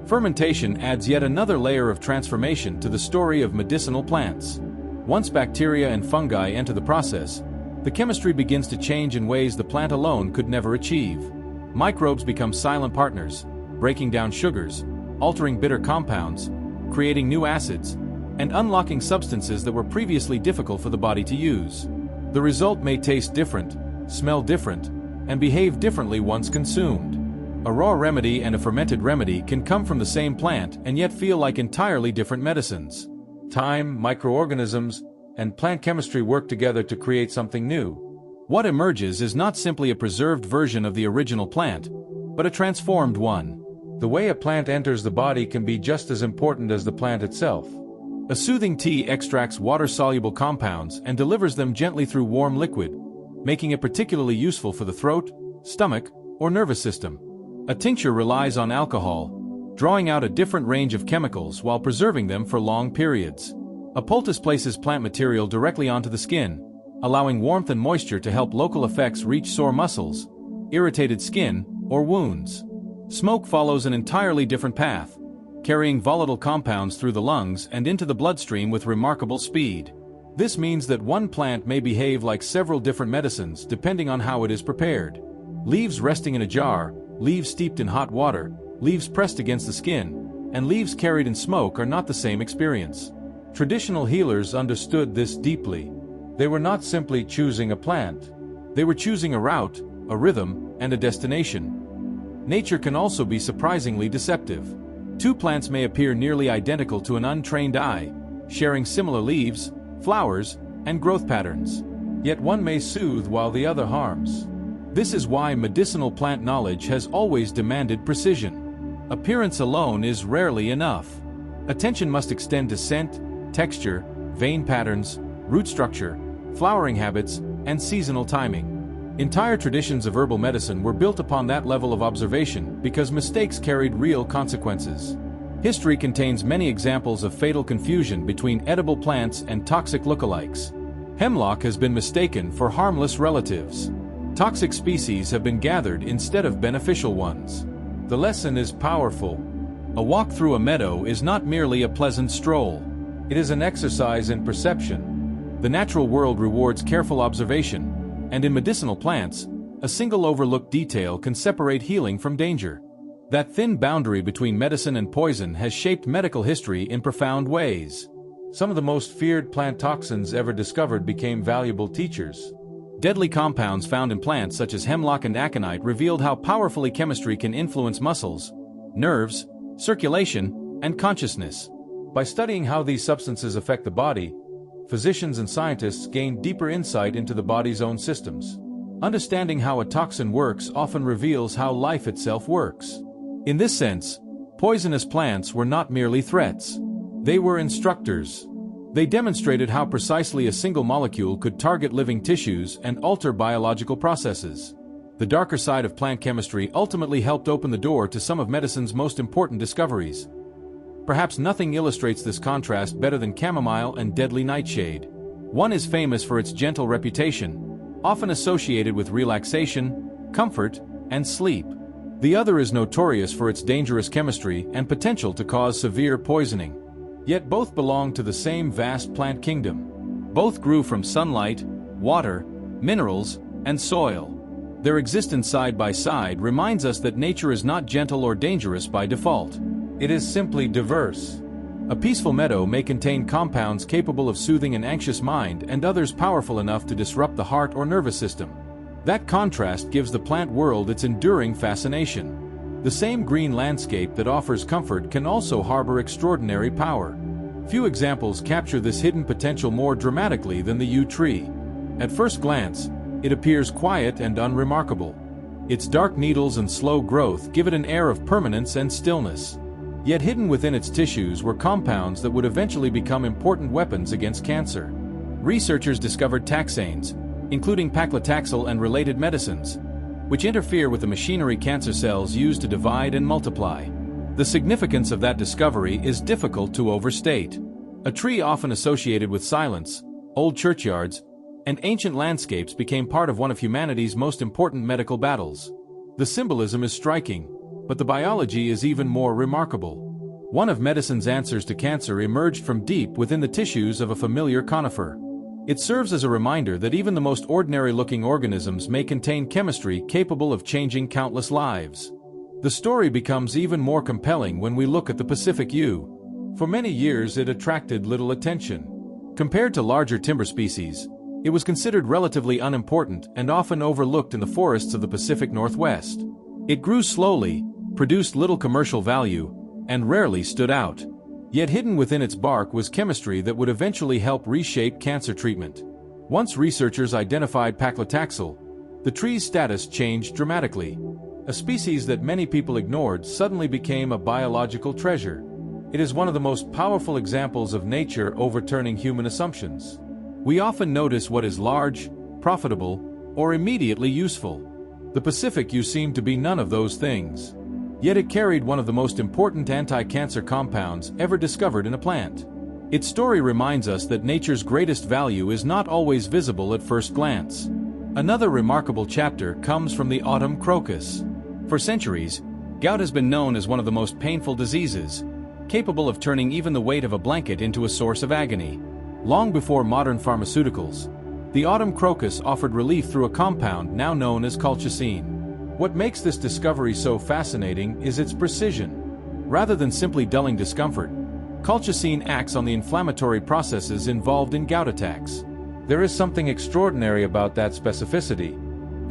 Fermentation adds yet another layer of transformation to the story of medicinal plants. Once bacteria and fungi enter the process, the chemistry begins to change in ways the plant alone could never achieve. Microbes become silent partners, breaking down sugars, altering bitter compounds, creating new acids, and unlocking substances that were previously difficult for the body to use. The result may taste different, smell different, and behave differently once consumed. A raw remedy and a fermented remedy can come from the same plant and yet feel like entirely different medicines. Time, microorganisms, and plant chemistry work together to create something new. What emerges is not simply a preserved version of the original plant, but a transformed one. The way a plant enters the body can be just as important as the plant itself. A soothing tea extracts water-soluble compounds and delivers them gently through warm liquid, making it particularly useful for the throat, stomach, or nervous system. A tincture relies on alcohol, drawing out a different range of chemicals while preserving them for long periods. A poultice places plant material directly onto the skin, allowing warmth and moisture to help local effects reach sore muscles, irritated skin, or wounds. Smoke follows an entirely different path, carrying volatile compounds through the lungs and into the bloodstream with remarkable speed. This means that one plant may behave like several different medicines depending on how it is prepared. Leaves resting in a jar, leaves steeped in hot water, leaves pressed against the skin, and leaves carried in smoke are not the same experience. Traditional healers understood this deeply. They were not simply choosing a plant. They were choosing a route, a rhythm, and a destination. Nature can also be surprisingly deceptive. Two plants may appear nearly identical to an untrained eye, sharing similar leaves, flowers, and growth patterns. Yet one may soothe while the other harms. This is why medicinal plant knowledge has always demanded precision. Appearance alone is rarely enough. Attention must extend to scent, texture, vein patterns, root structure, flowering habits, and seasonal timing. Entire traditions of herbal medicine were built upon that level of observation because mistakes carried real consequences. History contains many examples of fatal confusion between edible plants and toxic lookalikes. Hemlock has been mistaken for harmless relatives. Toxic species have been gathered instead of beneficial ones. The lesson is powerful. A walk through a meadow is not merely a pleasant stroll. It is an exercise in perception. The natural world rewards careful observation, and in medicinal plants, a single overlooked detail can separate healing from danger. That thin boundary between medicine and poison has shaped medical history in profound ways. Some of the most feared plant toxins ever discovered became valuable teachers. Deadly compounds found in plants such as hemlock and aconite revealed how powerfully chemistry can influence muscles, nerves, circulation, and consciousness. By studying how these substances affect the body, physicians and scientists gain deeper insight into the body's own systems. Understanding how a toxin works often reveals how life itself works. In this sense, poisonous plants were not merely threats. They were instructors. They demonstrated how precisely a single molecule could target living tissues and alter biological processes. The darker side of plant chemistry ultimately helped open the door to some of medicine's most important discoveries. Perhaps nothing illustrates this contrast better than chamomile and deadly nightshade. One is famous for its gentle reputation, often associated with relaxation, comfort, and sleep. The other is notorious for its dangerous chemistry and potential to cause severe poisoning. Yet both belong to the same vast plant kingdom. Both grew from sunlight, water, minerals, and soil. Their existence side by side reminds us that nature is not gentle or dangerous by default. It is simply diverse. A peaceful meadow may contain compounds capable of soothing an anxious mind and others powerful enough to disrupt the heart or nervous system. That contrast gives the plant world its enduring fascination. The same green landscape that offers comfort can also harbor extraordinary power. Few examples capture this hidden potential more dramatically than the yew tree. At first glance, it appears quiet and unremarkable. Its dark needles and slow growth give it an air of permanence and stillness. Yet hidden within its tissues were compounds that would eventually become important weapons against cancer. Researchers discovered taxanes, including paclitaxel and related medicines, which interfere with the machinery cancer cells use to divide and multiply. The significance of that discovery is difficult to overstate. A tree often associated with silence, old churchyards, and ancient landscapes became part of one of humanity's most important medical battles. The symbolism is striking, but the biology is even more remarkable. One of medicine's answers to cancer emerged from deep within the tissues of a familiar conifer. It serves as a reminder that even the most ordinary-looking organisms may contain chemistry capable of changing countless lives. The story becomes even more compelling when we look at the Pacific yew. For many years it attracted little attention. Compared to larger timber species, it was considered relatively unimportant and often overlooked in the forests of the Pacific Northwest. It grew slowly, produced little commercial value, and rarely stood out. Yet hidden within its bark was chemistry that would eventually help reshape cancer treatment. Once researchers identified paclitaxel, the tree's status changed dramatically. A species that many people ignored suddenly became a biological treasure. It is one of the most powerful examples of nature overturning human assumptions. We often notice what is large, profitable, or immediately useful. The Pacific yew seemed to be none of those things. Yet it carried one of the most important anti-cancer compounds ever discovered in a plant. Its story reminds us that nature's greatest value is not always visible at first glance. Another remarkable chapter comes from the autumn crocus. For centuries, gout has been known as one of the most painful diseases, capable of turning even the weight of a blanket into a source of agony. Long before modern pharmaceuticals, the autumn crocus offered relief through a compound now known as colchicine. What makes this discovery so fascinating is its precision. Rather than simply dulling discomfort, colchicine acts on the inflammatory processes involved in gout attacks. There is something extraordinary about that specificity.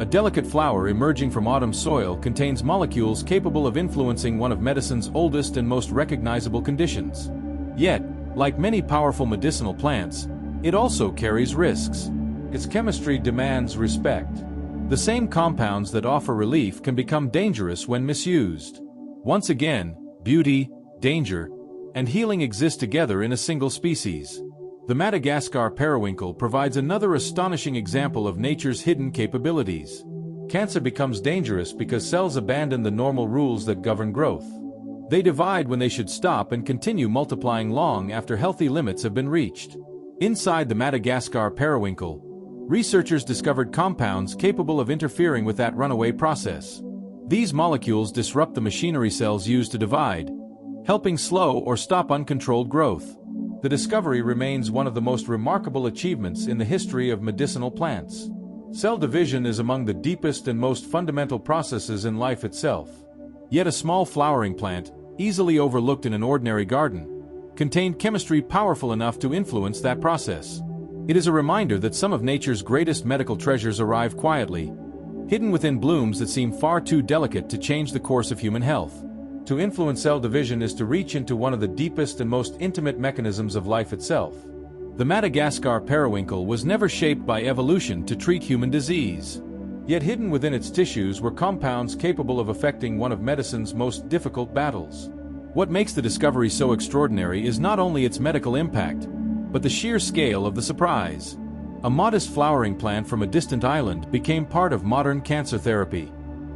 A delicate flower emerging from autumn soil contains molecules capable of influencing one of medicine's oldest and most recognizable conditions. Yet, like many powerful medicinal plants, it also carries risks. Its chemistry demands respect. The same compounds that offer relief can become dangerous when misused. Once again, beauty, danger, and healing exist together in a single species. The Madagascar periwinkle provides another astonishing example of nature's hidden capabilities. Cancer becomes dangerous because cells abandon the normal rules that govern growth. They divide when they should stop and continue multiplying long after healthy limits have been reached. Inside the Madagascar periwinkle, researchers discovered compounds capable of interfering with that runaway process. These molecules disrupt the machinery cells used to divide, helping slow or stop uncontrolled growth. The discovery remains one of the most remarkable achievements in the history of medicinal plants. Cell division is among the deepest and most fundamental processes in life itself. Yet a small flowering plant, easily overlooked in an ordinary garden, contained chemistry powerful enough to influence that process. It is a reminder that some of nature's greatest medical treasures arrive quietly, hidden within blooms that seem far too delicate to change the course of human health. To influence cell division is to reach into one of the deepest and most intimate mechanisms of life itself. The Madagascar periwinkle was never shaped by evolution to treat human disease. Yet hidden within its tissues were compounds capable of affecting one of medicine's most difficult battles. What makes the discovery so extraordinary is not only its medical impact, but the sheer scale of the surprise. A modest flowering plant from a distant island became part of modern cancer therapy.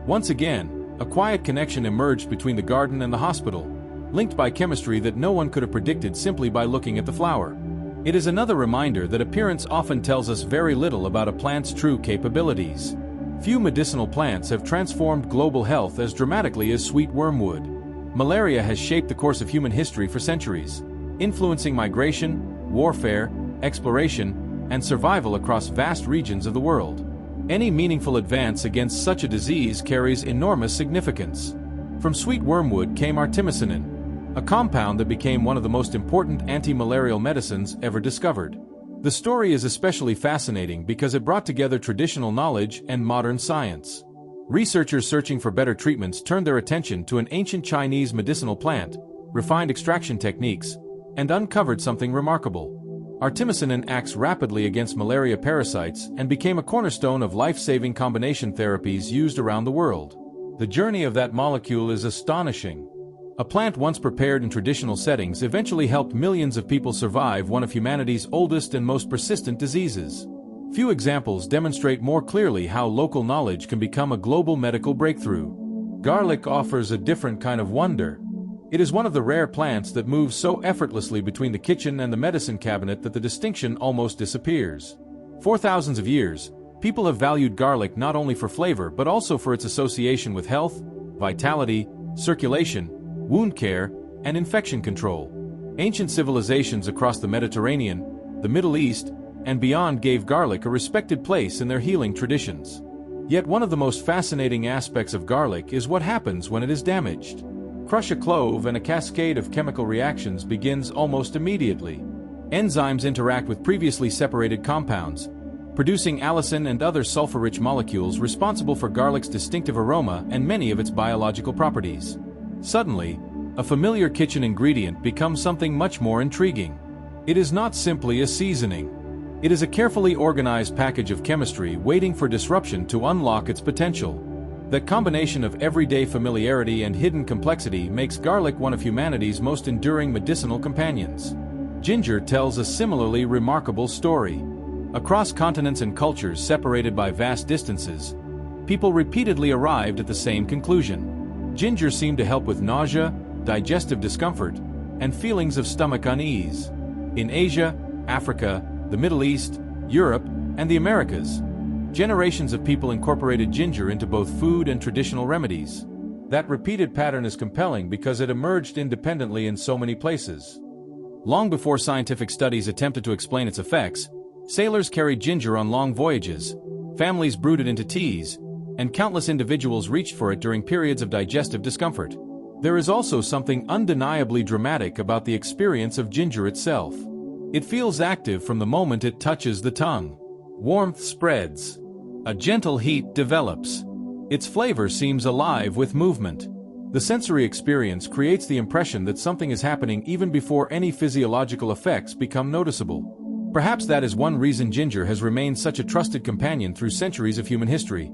Once again, a quiet connection emerged between the garden and the hospital, linked by chemistry that no one could have predicted simply by looking at the flower. It is another reminder that appearance often tells us very little about a plant's true capabilities. Few medicinal plants have transformed global health as dramatically as sweet wormwood. Malaria has shaped the course of human history for centuries, influencing migration, warfare, exploration, and survival across vast regions of the world. Any meaningful advance against such a disease carries enormous significance. From sweet wormwood came artemisinin, a compound that became one of the most important anti-malarial medicines ever discovered. The story is especially fascinating because it brought together traditional knowledge and modern science. Researchers searching for better treatments turned their attention to an ancient Chinese medicinal plant, refined extraction techniques, and uncovered something remarkable. Artemisinin acts rapidly against malaria parasites and became a cornerstone of life-saving combination therapies used around the world. The journey of that molecule is astonishing. A plant once prepared in traditional settings eventually helped millions of people survive one of humanity's oldest and most persistent diseases. Few examples demonstrate more clearly how local knowledge can become a global medical breakthrough. Garlic offers a different kind of wonder. It is one of the rare plants that moves so effortlessly between the kitchen and the medicine cabinet that the distinction almost disappears. For thousands of years, people have valued garlic not only for flavor but also for its association with health, vitality, circulation, wound care, and infection control. Ancient civilizations across the Mediterranean, the Middle East, and beyond gave garlic a respected place in their healing traditions. Yet one of the most fascinating aspects of garlic is what happens when it is damaged. Crush a clove and a cascade of chemical reactions begins almost immediately. Enzymes interact with previously separated compounds, producing allicin and other sulfur-rich molecules responsible for garlic's distinctive aroma and many of its biological properties. Suddenly, a familiar kitchen ingredient becomes something much more intriguing. It is not simply a seasoning. It is a carefully organized package of chemistry waiting for disruption to unlock its potential. That combination of everyday familiarity and hidden complexity makes garlic one of humanity's most enduring medicinal companions. Ginger tells a similarly remarkable story. Across continents and cultures separated by vast distances, people repeatedly arrived at the same conclusion. Ginger seemed to help with nausea, digestive discomfort, and feelings of stomach unease. In Asia, Africa, the Middle East, Europe, and the Americas, generations of people incorporated ginger into both food and traditional remedies. That repeated pattern is compelling because it emerged independently in so many places. Long before scientific studies attempted to explain its effects, sailors carried ginger on long voyages, families brewed it into teas, and countless individuals reached for it during periods of digestive discomfort. There is also something undeniably dramatic about the experience of ginger itself. It feels active from the moment it touches the tongue. Warmth spreads. A gentle heat develops. Its flavor seems alive with movement. The sensory experience creates the impression that something is happening even before any physiological effects become noticeable. Perhaps that is one reason ginger has remained such a trusted companion through centuries of human history.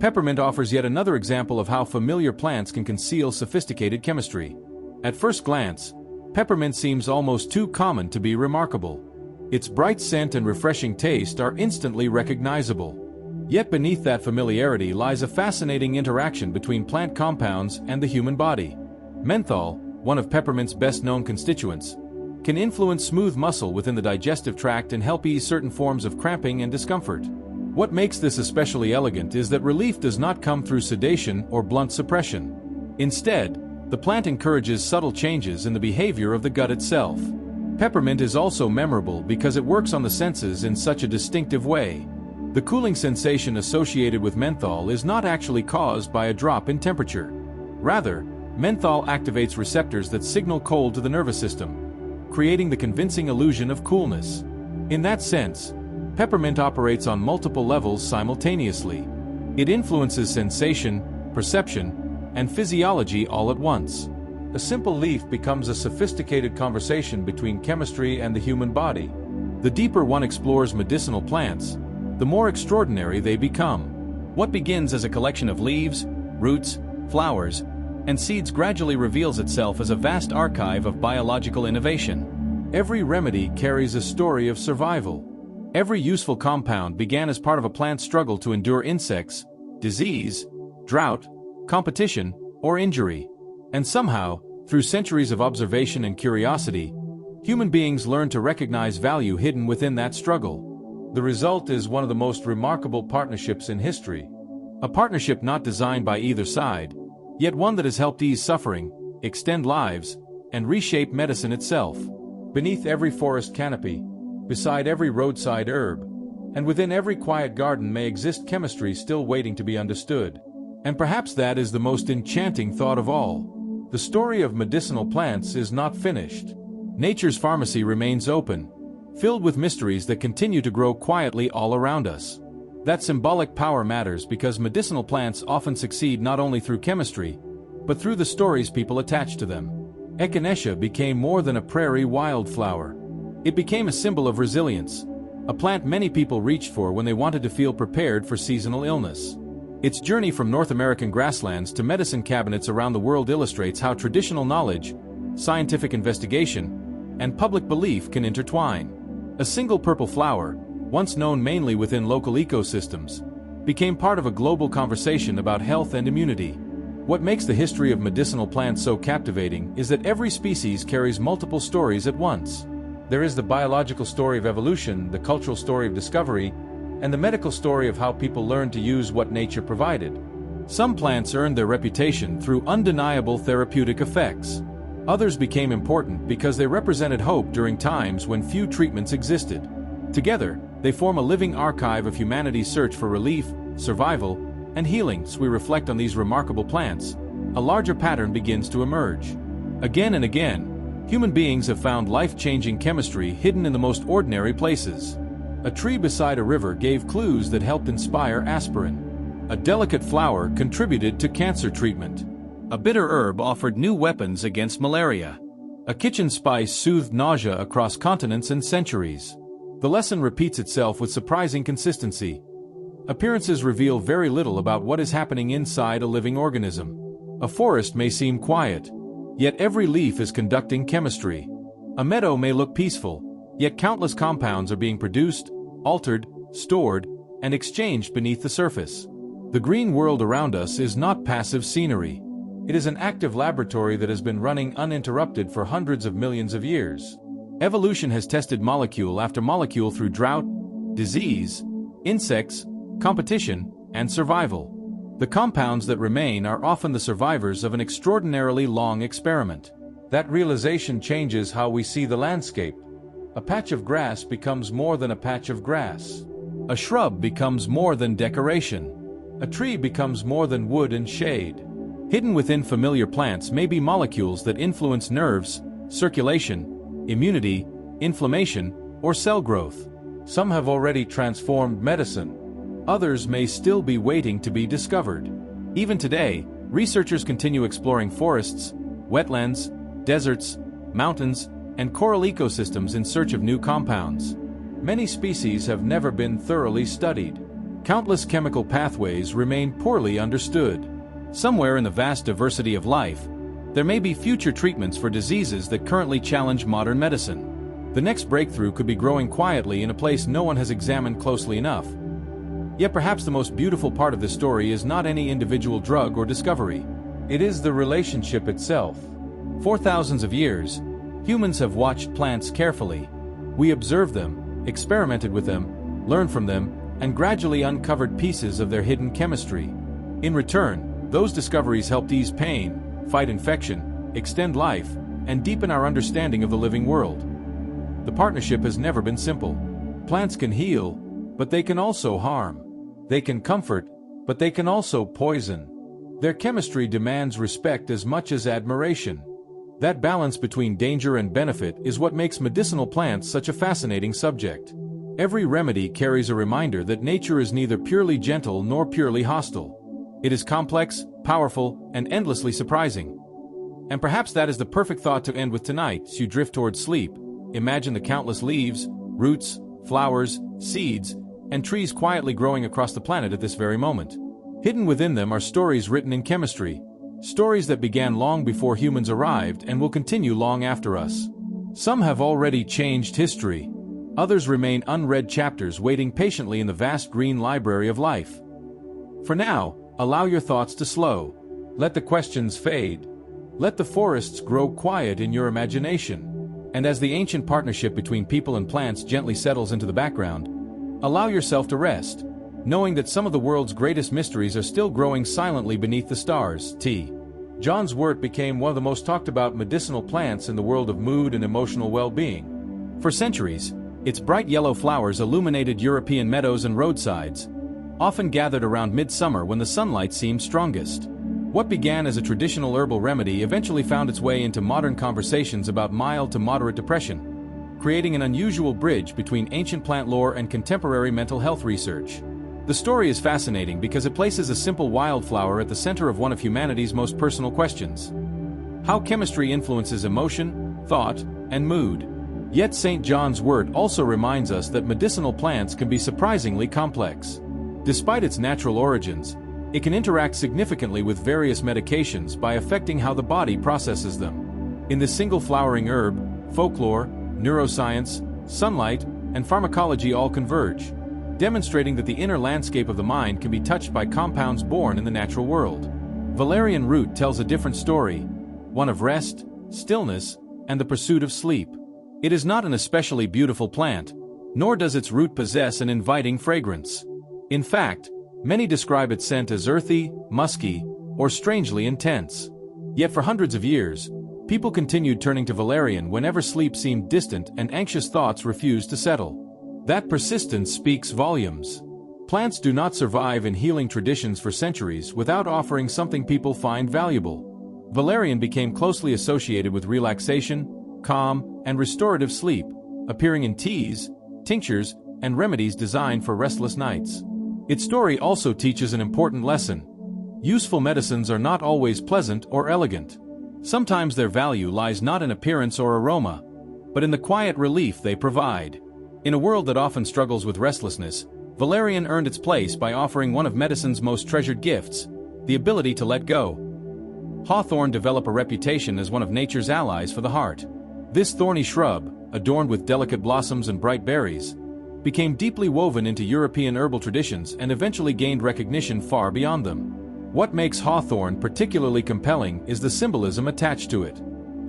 Peppermint offers yet another example of how familiar plants can conceal sophisticated chemistry. At first glance, peppermint seems almost too common to be remarkable. Its bright scent and refreshing taste are instantly recognizable. Yet beneath that familiarity lies a fascinating interaction between plant compounds and the human body. Menthol, one of peppermint's best-known constituents, can influence smooth muscle within the digestive tract and help ease certain forms of cramping and discomfort. What makes this especially elegant is that relief does not come through sedation or blunt suppression. Instead, the plant encourages subtle changes in the behavior of the gut itself. Peppermint is also memorable because it works on the senses in such a distinctive way. The cooling sensation associated with menthol is not actually caused by a drop in temperature. Rather, menthol activates receptors that signal cold to the nervous system, creating the convincing illusion of coolness. In that sense, peppermint operates on multiple levels simultaneously. It influences sensation, perception, and physiology all at once. A simple leaf becomes a sophisticated conversation between chemistry and the human body. The deeper one explores medicinal plants, the more extraordinary they become. What begins as a collection of leaves, roots, flowers, and seeds gradually reveals itself as a vast archive of biological innovation. Every remedy carries a story of survival. Every useful compound began as part of a plant's struggle to endure insects, disease, drought, competition, or injury. And somehow, through centuries of observation and curiosity, human beings learn to recognize value hidden within that struggle. The result is one of the most remarkable partnerships in history. A partnership not designed by either side, yet one that has helped ease suffering, extend lives, and reshape medicine itself. Beneath every forest canopy, beside every roadside herb, and within every quiet garden may exist chemistry still waiting to be understood. And perhaps that is the most enchanting thought of all. The story of medicinal plants is not finished. Nature's pharmacy remains open, filled with mysteries that continue to grow quietly all around us. That symbolic power matters because medicinal plants often succeed not only through chemistry, but through the stories people attach to them. Echinacea became more than a prairie wildflower. It became a symbol of resilience, a plant many people reached for when they wanted to feel prepared for seasonal illness. Its journey from North American grasslands to medicine cabinets around the world illustrates how traditional knowledge, scientific investigation, and public belief can intertwine. A single purple flower, once known mainly within local ecosystems, became part of a global conversation about health and immunity. What makes the history of medicinal plants so captivating is that every species carries multiple stories at once. There is the biological story of evolution, the cultural story of discovery, and the medical story of how people learned to use what nature provided. Some plants earned their reputation through undeniable therapeutic effects. Others became important because they represented hope during times when few treatments existed. Together, they form a living archive of humanity's search for relief, survival, and healing. As we reflect on these remarkable plants, a larger pattern begins to emerge. Again and again, human beings have found life-changing chemistry hidden in the most ordinary places. A tree beside a river gave clues that helped inspire aspirin. A delicate flower contributed to cancer treatment. A bitter herb offered new weapons against malaria. A kitchen spice soothed nausea across continents and centuries. The lesson repeats itself with surprising consistency. Appearances reveal very little about what is happening inside a living organism. A forest may seem quiet, yet every leaf is conducting chemistry. A meadow may look peaceful, yet countless compounds are being produced, altered, stored, and exchanged beneath the surface. The green world around us is not passive scenery. It is an active laboratory that has been running uninterrupted for hundreds of millions of years. Evolution has tested molecule after molecule through drought, disease, insects, competition, and survival. The compounds that remain are often the survivors of an extraordinarily long experiment. That realization changes how we see the landscape. A patch of grass becomes more than a patch of grass. A shrub becomes more than decoration. A tree becomes more than wood and shade. Hidden within familiar plants may be molecules that influence nerves, circulation, immunity, inflammation, or cell growth. Some have already transformed medicine. Others may still be waiting to be discovered. Even today, researchers continue exploring forests, wetlands, deserts, mountains, and coral ecosystems in search of new compounds. Many species have never been thoroughly studied. Countless chemical pathways remain poorly understood. Somewhere in the vast diversity of life, there may be future treatments for diseases that currently challenge modern medicine. The next breakthrough could be growing quietly in a place no one has examined closely enough. Yet perhaps the most beautiful part of this story is not any individual drug or discovery. It is the relationship itself. For thousands of years, humans have watched plants carefully. We observed them, experimented with them, learned from them, and gradually uncovered pieces of their hidden chemistry. In return, those discoveries helped ease pain, fight infection, extend life, and deepen our understanding of the living world. The partnership has never been simple. Plants can heal, but they can also harm. They can comfort, but they can also poison. Their chemistry demands respect as much as admiration. That balance between danger and benefit is what makes medicinal plants such a fascinating subject. Every remedy carries a reminder that nature is neither purely gentle nor purely hostile. It is complex, powerful, and endlessly surprising. And perhaps that is the perfect thought to end with tonight. As you drift towards sleep, imagine the countless leaves, roots, flowers, seeds, and trees quietly growing across the planet at this very moment. Hidden within them are stories written in chemistry, stories that began long before humans arrived and will continue long after us. Some have already changed history. Others remain unread chapters waiting patiently in the vast green library of life. For now, allow your thoughts to slow. Let the questions fade. Let the forests grow quiet in your imagination. And as the ancient partnership between people and plants gently settles into the background, allow yourself to rest, knowing that some of the world's greatest mysteries are still growing silently beneath the stars. John's wort became one of the most talked about medicinal plants in the world of mood and emotional well-being. For centuries, its bright yellow flowers illuminated European meadows and roadsides, often gathered around midsummer when the sunlight seemed strongest. What began as a traditional herbal remedy eventually found its way into modern conversations about mild to moderate depression, creating an unusual bridge between ancient plant lore and contemporary mental health research. The story is fascinating because it places a simple wildflower at the center of one of humanity's most personal questions: how chemistry influences emotion, thought, and mood. Yet St. John's wort also reminds us that medicinal plants can be surprisingly complex. Despite its natural origins, it can interact significantly with various medications by affecting how the body processes them. In this single flowering herb, folklore, neuroscience, sunlight, and pharmacology all converge, demonstrating that the inner landscape of the mind can be touched by compounds born in the natural world. Valerian root tells a different story, one of rest, stillness, and the pursuit of sleep. It is not an especially beautiful plant, nor does its root possess an inviting fragrance. In fact, many describe its scent as earthy, musky, or strangely intense. Yet for hundreds of years, people continued turning to valerian whenever sleep seemed distant and anxious thoughts refused to settle. That persistence speaks volumes. Plants do not survive in healing traditions for centuries without offering something people find valuable. Valerian became closely associated with relaxation, calm, and restorative sleep, appearing in teas, tinctures, and remedies designed for restless nights. Its story also teaches an important lesson. Useful medicines are not always pleasant or elegant. Sometimes their value lies not in appearance or aroma, but in the quiet relief they provide. In a world that often struggles with restlessness, valerian earned its place by offering one of medicine's most treasured gifts, the ability to let go. Hawthorn developed a reputation as one of nature's allies for the heart. This thorny shrub, adorned with delicate blossoms and bright berries, became deeply woven into European herbal traditions and eventually gained recognition far beyond them. What makes hawthorn particularly compelling is the symbolism attached to it.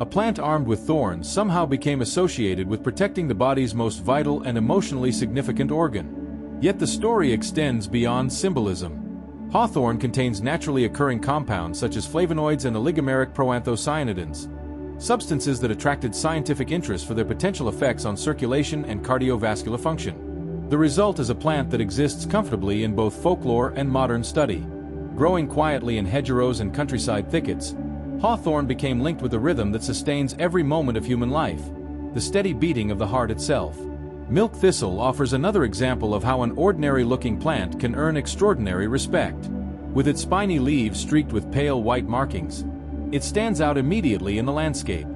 A plant armed with thorns somehow became associated with protecting the body's most vital and emotionally significant organ. Yet the story extends beyond symbolism. Hawthorn contains naturally occurring compounds such as flavonoids and oligomeric proanthocyanidins, substances that attracted scientific interest for their potential effects on circulation and cardiovascular function. The result is a plant that exists comfortably in both folklore and modern study. Growing quietly in hedgerows and countryside thickets, hawthorn became linked with a rhythm that sustains every moment of human life, the steady beating of the heart itself. Milk thistle offers another example of how an ordinary-looking plant can earn extraordinary respect. With its spiny leaves streaked with pale white markings, it stands out immediately in the landscape.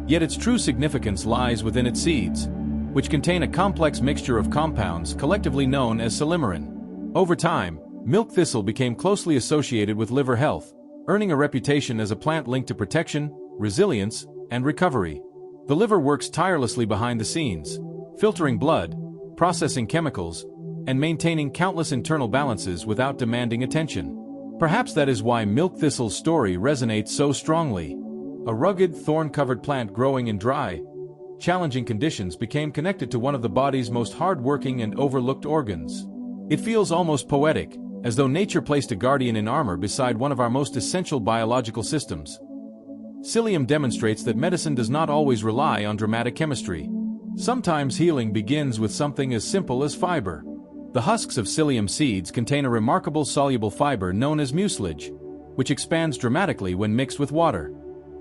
Yet its true significance lies within its seeds, which contain a complex mixture of compounds collectively known as silymarin. Over time, milk thistle became closely associated with liver health, earning a reputation as a plant linked to protection, resilience, and recovery. The liver works tirelessly behind the scenes, filtering blood, processing chemicals, and maintaining countless internal balances without demanding attention. Perhaps that is why milk thistle's story resonates so strongly. A rugged, thorn-covered plant growing in dry, challenging conditions became connected to one of the body's most hard-working and overlooked organs. It feels almost poetic, as though nature placed a guardian in armor beside one of our most essential biological systems. Psyllium demonstrates that medicine does not always rely on dramatic chemistry. Sometimes healing begins with something as simple as fiber. The husks of psyllium seeds contain a remarkable soluble fiber known as mucilage, which expands dramatically when mixed with water.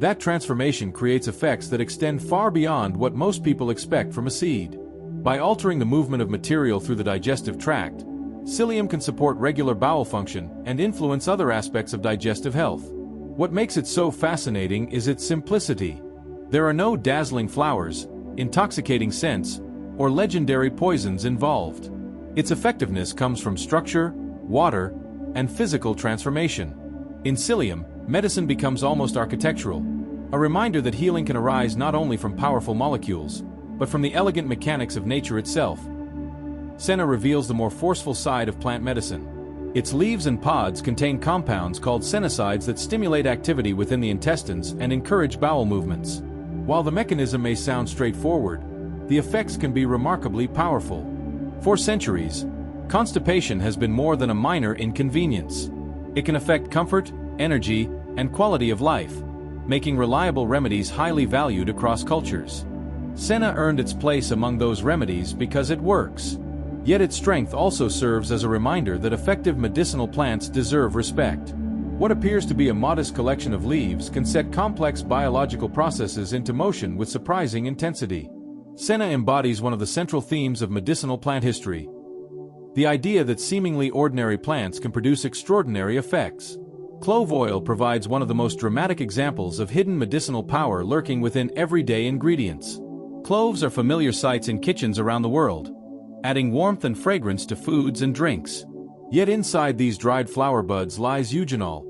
That transformation creates effects that extend far beyond what most people expect from a seed. By altering the movement of material through the digestive tract, psyllium can support regular bowel function and influence other aspects of digestive health. What makes it so fascinating is its simplicity. There are no dazzling flowers, intoxicating scents, or legendary poisons involved. Its effectiveness comes from structure, water, and physical transformation. In psyllium, medicine becomes almost architectural, a reminder that healing can arise not only from powerful molecules, but from the elegant mechanics of nature itself. Senna reveals the more forceful side of plant medicine. Its leaves and pods contain compounds called senicides that stimulate activity within the intestines and encourage bowel movements. While the mechanism may sound straightforward, the effects can be remarkably powerful. For centuries, constipation has been more than a minor inconvenience. It can affect comfort, energy, and quality of life, making reliable remedies highly valued across cultures. Senna earned its place among those remedies because it works. Yet its strength also serves as a reminder that effective medicinal plants deserve respect. What appears to be a modest collection of leaves can set complex biological processes into motion with surprising intensity. Senna embodies one of the central themes of medicinal plant history: the idea that seemingly ordinary plants can produce extraordinary effects. Clove oil provides one of the most dramatic examples of hidden medicinal power lurking within everyday ingredients. Cloves are familiar sights in kitchens around the world, adding warmth and fragrance to foods and drinks. Yet inside these dried flower buds lies eugenol,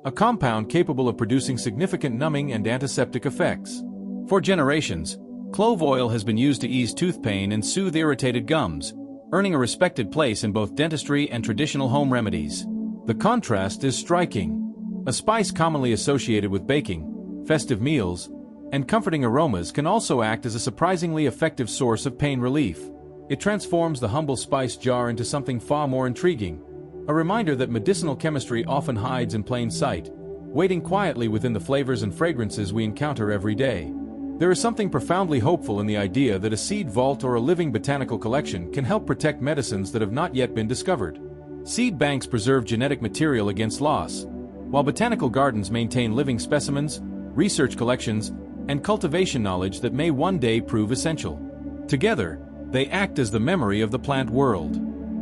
a compound capable of producing significant numbing and antiseptic effects. For generations, clove oil has been used to ease tooth pain and soothe irritated gums, earning a respected place in both dentistry and traditional home remedies. The contrast is striking. A spice commonly associated with baking, festive meals, and comforting aromas can also act as a surprisingly effective source of pain relief. It transforms the humble spice jar into something far more intriguing, a reminder that medicinal chemistry often hides in plain sight, waiting quietly within the flavors and fragrances we encounter every day. There is something profoundly hopeful in the idea that a seed vault or a living botanical collection can help protect medicines that have not yet been discovered. Seed banks preserve genetic material against loss, while botanical gardens maintain living specimens, research collections, and cultivation knowledge that may one day prove essential. Together, they act as the memory of the plant world.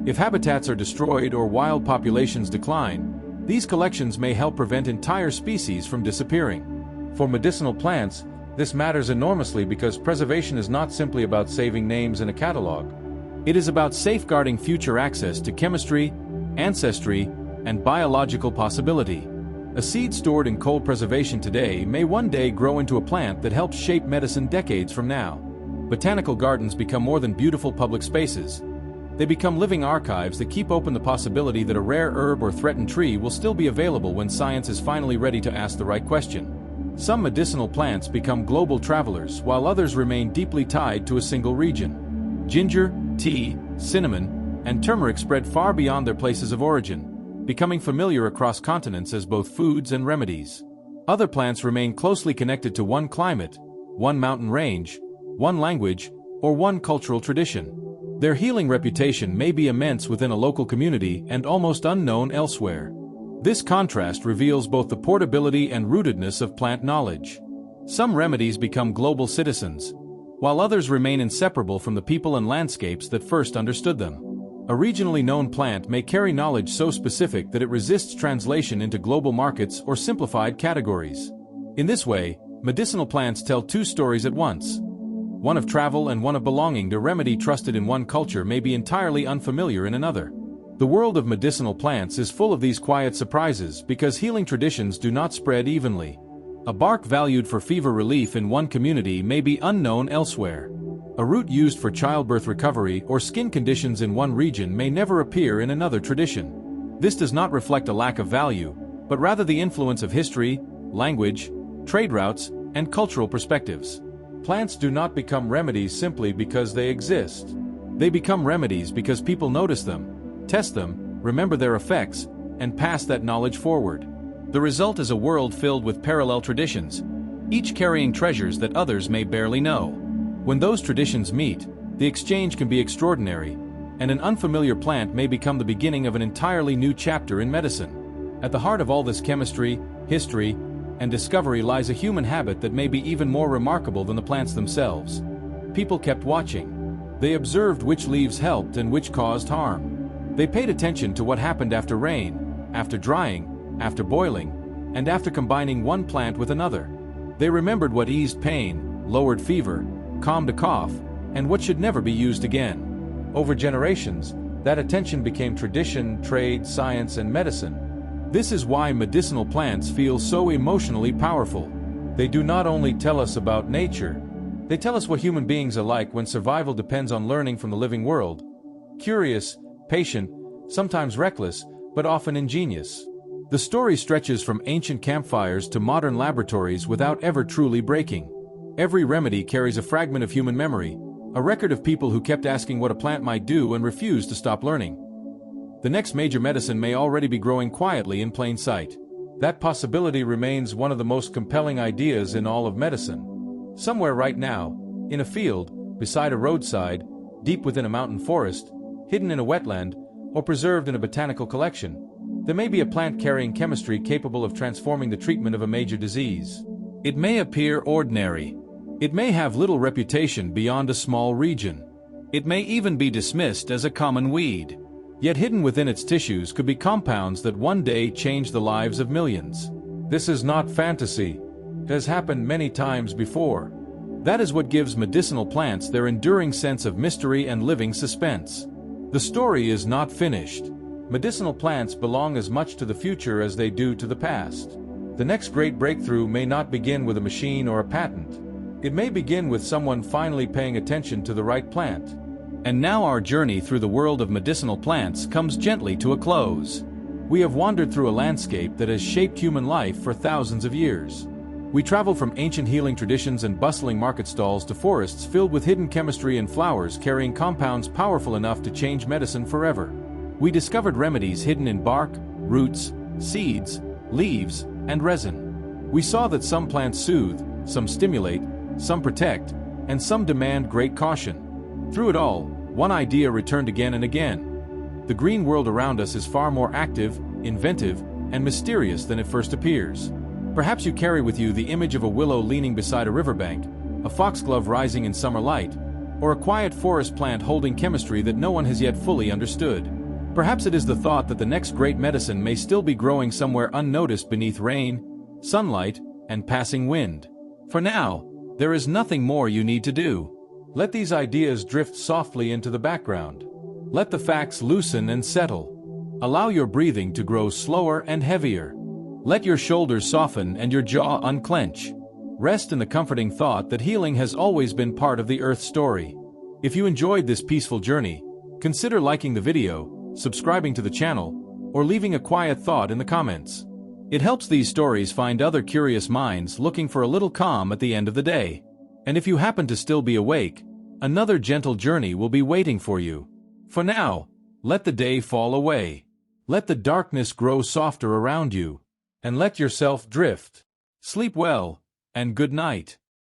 If habitats are destroyed or wild populations decline, these collections may help prevent entire species from disappearing. For medicinal plants, this matters enormously because preservation is not simply about saving names in a catalog. It is about safeguarding future access to chemistry, ancestry, and biological possibility. A seed stored in cold preservation today may one day grow into a plant that helps shape medicine decades from now. Botanical gardens become more than beautiful public spaces. They become living archives that keep open the possibility that a rare herb or threatened tree will still be available when science is finally ready to ask the right question. Some medicinal plants become global travelers, while others remain deeply tied to a single region. Ginger, tea, cinnamon, and turmeric spread far beyond their places of origin, becoming familiar across continents as both foods and remedies. Other plants remain closely connected to one climate, one mountain range, one language, or one cultural tradition. Their healing reputation may be immense within a local community and almost unknown elsewhere. This contrast reveals both the portability and rootedness of plant knowledge. Some remedies become global citizens, while others remain inseparable from the people and landscapes that first understood them. A regionally known plant may carry knowledge so specific that it resists translation into global markets or simplified categories. In this way, medicinal plants tell two stories at once. One of travel and one of belonging. The remedy trusted in one culture may be entirely unfamiliar in another. The world of medicinal plants is full of these quiet surprises because healing traditions do not spread evenly. A bark valued for fever relief in one community may be unknown elsewhere. A root used for childbirth recovery or skin conditions in one region may never appear in another tradition. This does not reflect a lack of value, but rather the influence of history, language, trade routes, and cultural perspectives. Plants do not become remedies simply because they exist. They become remedies because people notice them, test them, remember their effects, and pass that knowledge forward. The result is a world filled with parallel traditions, each carrying treasures that others may barely know. When those traditions meet, the exchange can be extraordinary, and an unfamiliar plant may become the beginning of an entirely new chapter in medicine. At the heart of all this chemistry, history, and discovery lies a human habit that may be even more remarkable than the plants themselves. People kept watching. They observed which leaves helped and which caused harm. They paid attention to what happened after rain, after drying, after boiling, and after combining one plant with another. They remembered what eased pain, lowered fever, calmed a cough, and what should never be used again. Over generations, that attention became tradition, trade, science, and medicine. This is why medicinal plants feel so emotionally powerful. They do not only tell us about nature, they tell us what human beings are like when survival depends on learning from the living world. Curious, patient, sometimes reckless, but often ingenious. The story stretches from ancient campfires to modern laboratories without ever truly breaking. Every remedy carries a fragment of human memory, a record of people who kept asking what a plant might do and refused to stop learning. The next major medicine may already be growing quietly in plain sight. That possibility remains one of the most compelling ideas in all of medicine. Somewhere right now, in a field, beside a roadside, deep within a mountain forest, hidden in a wetland, or preserved in a botanical collection, there may be a plant carrying chemistry capable of transforming the treatment of a major disease. It may appear ordinary. It may have little reputation beyond a small region. It may even be dismissed as a common weed. Yet hidden within its tissues could be compounds that one day change the lives of millions. This is not fantasy. It has happened many times before. That is what gives medicinal plants their enduring sense of mystery and living suspense. The story is not finished. Medicinal plants belong as much to the future as they do to the past. The next great breakthrough may not begin with a machine or a patent. It may begin with someone finally paying attention to the right plant. And now our journey through the world of medicinal plants comes gently to a close. We have wandered through a landscape that has shaped human life for thousands of years. We travel from ancient healing traditions and bustling market stalls to forests filled with hidden chemistry and flowers carrying compounds powerful enough to change medicine forever. We discovered remedies hidden in bark, roots, seeds, leaves, and resin. We saw that some plants soothe, some stimulate, some protect, and some demand great caution. Through it all, one idea returned again and again. The green world around us is far more active, inventive, and mysterious than it first appears. Perhaps you carry with you the image of a willow leaning beside a riverbank, a foxglove rising in summer light, or a quiet forest plant holding chemistry that no one has yet fully understood. Perhaps it is the thought that the next great medicine may still be growing somewhere unnoticed beneath rain, sunlight, and passing wind. For now, there is nothing more you need to do. Let these ideas drift softly into the background. Let the facts loosen and settle. Allow your breathing to grow slower and heavier. Let your shoulders soften and your jaw unclench. Rest in the comforting thought that healing has always been part of the Earth story. If you enjoyed this peaceful journey, consider liking the video, subscribing to the channel, or leaving a quiet thought in the comments. It helps these stories find other curious minds looking for a little calm at the end of the day. And if you happen to still be awake, another gentle journey will be waiting for you. For now, let the day fall away. Let the darkness grow softer around you. And let yourself drift. Sleep well, and good night.